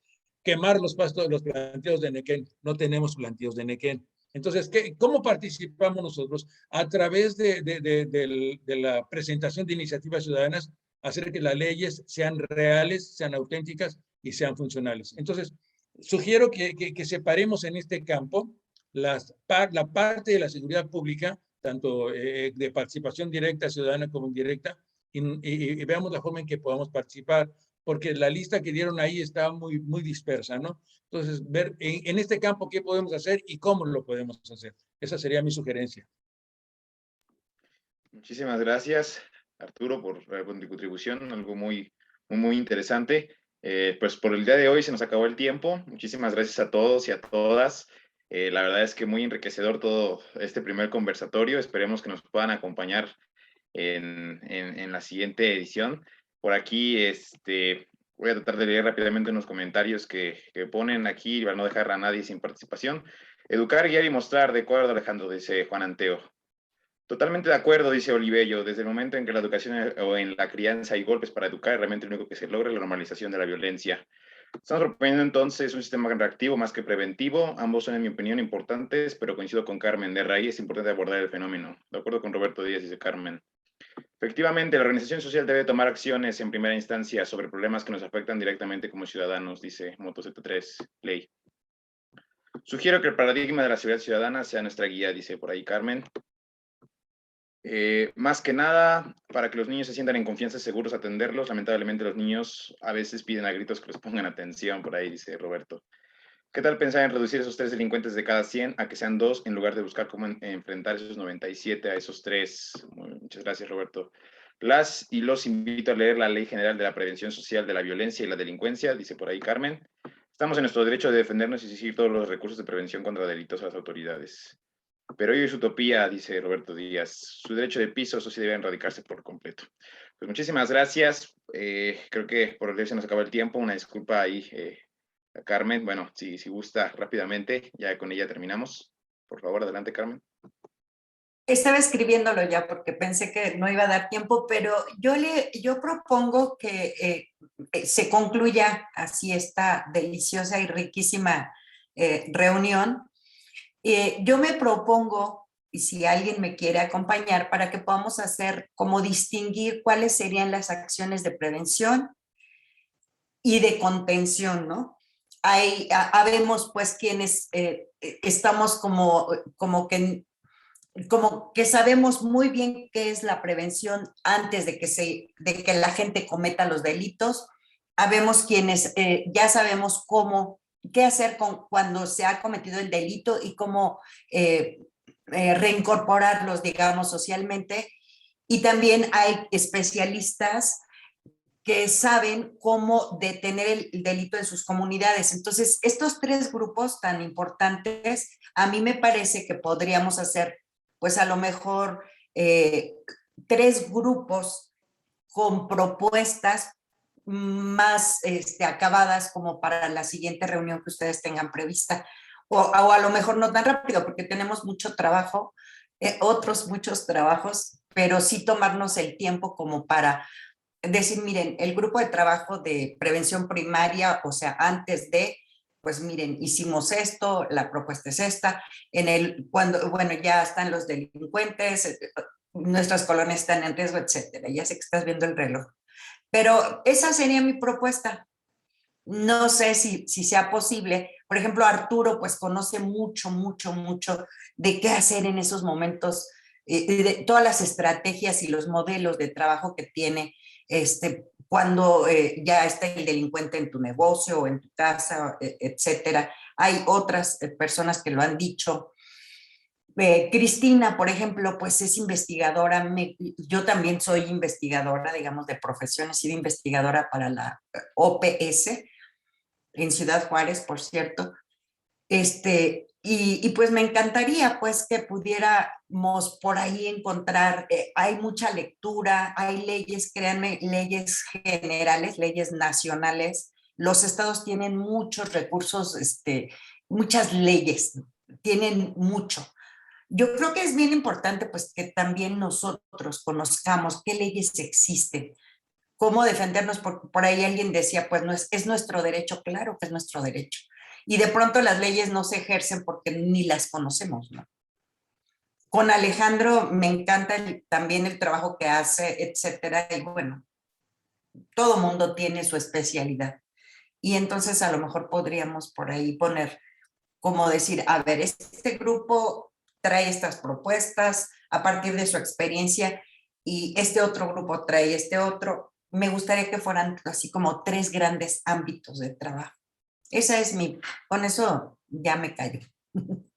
Quemar los plantíos de Nequén. No tenemos plantíos de Nequén. Entonces, ¿cómo participamos nosotros? A través de la presentación de iniciativas ciudadanas, hacer que las leyes sean reales, sean auténticas y sean funcionales. Entonces, sugiero que separemos en este campo la parte de la seguridad pública, tanto de participación directa ciudadana como indirecta, y veamos la forma en que podamos participar, porque la lista que dieron ahí está muy, muy dispersa, ¿no? Entonces, ver en este campo qué podemos hacer y cómo lo podemos hacer. Esa sería mi sugerencia. Muchísimas gracias, Arturo, por tu contribución, algo muy, muy, muy interesante. Pues por el día de hoy se nos acabó el tiempo. Muchísimas gracias a todos y a todas. La verdad es que muy enriquecedor todo este primer conversatorio. Esperemos que nos puedan acompañar en la siguiente edición. Por aquí, voy a tratar de leer rápidamente unos comentarios que ponen aquí para no dejar a nadie sin participación. Educar, guiar y mostrar, de acuerdo, Alejandro, dice Juan Anteo. Totalmente de acuerdo, dice Olivello. Desde el momento en que la educación o en la crianza hay golpes para educar, realmente lo único que se logra es la normalización de la violencia. Estamos proponiendo entonces un sistema reactivo más que preventivo. Ambos son, en mi opinión, importantes, pero coincido con Carmen. De raíz es importante abordar el fenómeno. De acuerdo con Roberto Díaz, dice Carmen. Efectivamente, la organización social debe tomar acciones en primera instancia sobre problemas que nos afectan directamente como ciudadanos, dice Moto Z3 Ley. Sugiero que el paradigma de la seguridad ciudadana sea nuestra guía, dice por ahí Carmen. Más que nada, para que los niños se sientan en confianza y seguros atenderlos. Lamentablemente los niños a veces piden a gritos que les pongan atención, por ahí dice Roberto. ¿Qué tal pensar en reducir esos 3 delincuentes de cada 100 a que sean 2 en lugar de buscar cómo enfrentar esos 97 a esos 3? Muchas gracias, Roberto. Las y los invito a leer la Ley General de la Prevención Social de la Violencia y la Delincuencia, dice por ahí Carmen. Estamos en nuestro derecho de defendernos y exigir todos los recursos de prevención contra delitos a las autoridades. Pero hoy es utopía, dice Roberto Díaz. Su derecho de piso, eso sí debe erradicarse por completo. Pues muchísimas gracias. Creo que por el día se nos acaba el tiempo. Una disculpa ahí a Carmen. Bueno, si gusta rápidamente, ya con ella terminamos. Por favor, adelante, Carmen. Estaba escribiéndolo ya porque pensé que no iba a dar tiempo, pero yo propongo que se concluya así esta deliciosa y riquísima reunión. Yo me propongo, y si alguien me quiere acompañar, para que podamos hacer como distinguir cuáles serían las acciones de prevención y de contención, ¿no? Habemos pues quienes estamos como que sabemos muy bien qué es la prevención antes de que la gente cometa los delitos. Habemos quienes ya sabemos qué hacer cuando se ha cometido el delito y cómo reincorporarlos, digamos, socialmente. Y también hay especialistas que saben cómo detener el delito en sus comunidades. Entonces, estos 3 grupos tan importantes, a mí me parece que podríamos hacer, pues a lo mejor, 3 grupos con propuestas más acabadas como para la siguiente reunión que ustedes tengan prevista. O a lo mejor no tan rápido, porque tenemos mucho trabajo, muchos trabajos pero sí tomarnos el tiempo como para decir, miren, el grupo de trabajo de prevención primaria, o sea, antes de, pues miren, hicimos esto, la propuesta es esta, cuando, bueno, ya están los delincuentes, nuestras colonias están en riesgo, etcétera. Ya sé que estás viendo el reloj. Pero esa sería mi propuesta. No sé si sea posible. Por ejemplo, Arturo pues conoce mucho de qué hacer en esos momentos, de todas las estrategias y los modelos de trabajo que tiene cuando ya está el delincuente en tu negocio o en tu casa, etcétera. Hay otras personas que lo han dicho. Cristina, por ejemplo, pues es investigadora. Yo también soy investigadora, digamos, de profesión. He sido investigadora para la OPS en Ciudad Juárez, por cierto. Y pues me encantaría pues que pudiéramos por ahí encontrar, hay mucha lectura, hay leyes, créanme, leyes generales, leyes nacionales. Los estados tienen muchos recursos, muchas leyes, tienen mucho. Yo creo que es bien importante pues que también nosotros conozcamos qué leyes existen, cómo defendernos, porque por ahí alguien decía, pues no es nuestro derecho, claro que es nuestro derecho. Y de pronto las leyes no se ejercen porque ni las conocemos, ¿no? Con Alejandro me encanta también el trabajo que hace, etcétera, y bueno, todo mundo tiene su especialidad. Y entonces a lo mejor podríamos por ahí poner, como decir, a ver, este grupo trae estas propuestas a partir de su experiencia y este otro grupo trae este otro. Me gustaría que fueran así como 3 grandes ámbitos de trabajo. Esa es con eso ya me callo.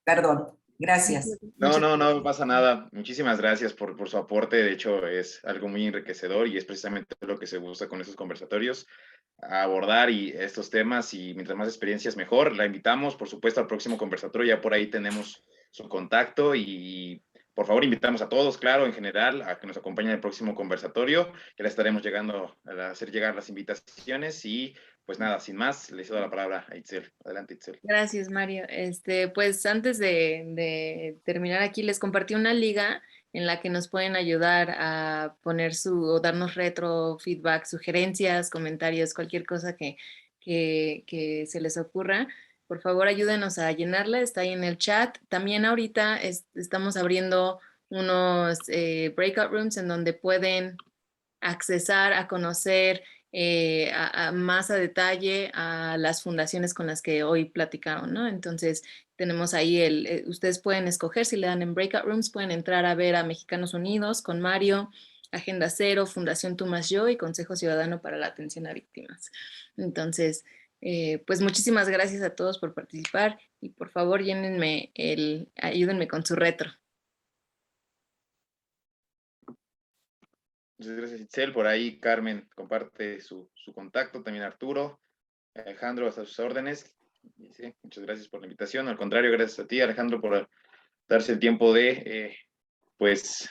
Perdón, gracias. No pasa nada. Muchísimas gracias por su aporte. De hecho, es algo muy enriquecedor y es precisamente lo que se busca con estos conversatorios, a abordar estos temas, y mientras más experiencias mejor. La invitamos, por supuesto, al próximo conversatorio. Ya por ahí tenemos su contacto y por favor invitamos a todos, claro, en general, a que nos acompañen en el próximo conversatorio. Ya le estaremos llegando a hacer llegar las invitaciones y pues nada, sin más, le cedo la palabra a Itzel. Adelante, Itzel. Gracias, Mario. Pues antes de terminar aquí, les compartí una liga en la que nos pueden ayudar a poner o darnos retro, feedback, sugerencias, comentarios, cualquier cosa que se les ocurra. Por favor, ayúdenos a llenarla, está ahí en el chat. También ahorita estamos abriendo unos breakout rooms en donde pueden accesar a conocer más a detalle a las fundaciones con las que hoy platicaron, ¿no? Entonces, tenemos ahí ustedes pueden escoger, si le dan en Breakout Rooms, pueden entrar a ver a Mexicanos Unidos con Mario, Agenda Cero, Fundación Tú Más Yo y Consejo Ciudadano para la Atención a Víctimas. Entonces, pues muchísimas gracias a todos por participar y por favor ayúdenme con su retro. Muchas gracias, Itzel. Por ahí Carmen comparte su contacto, también Arturo. Alejandro, hasta sus órdenes. Sí, muchas gracias por la invitación. Al contrario, gracias a ti, Alejandro, por darse el tiempo de pues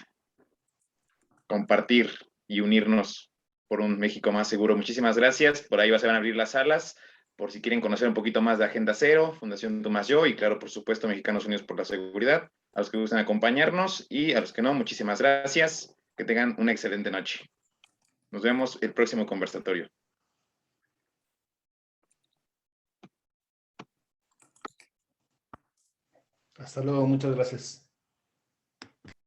compartir y unirnos por un México más seguro. Muchísimas gracias. Por ahí se van a abrir las salas por si quieren conocer un poquito más de Agenda Cero, Fundación Tú Más Yo y claro, por supuesto, Mexicanos Unidos por la Seguridad. A los que gusten acompañarnos y a los que no, muchísimas gracias. Que tengan una excelente noche. Nos vemos el próximo conversatorio. Hasta luego, muchas gracias.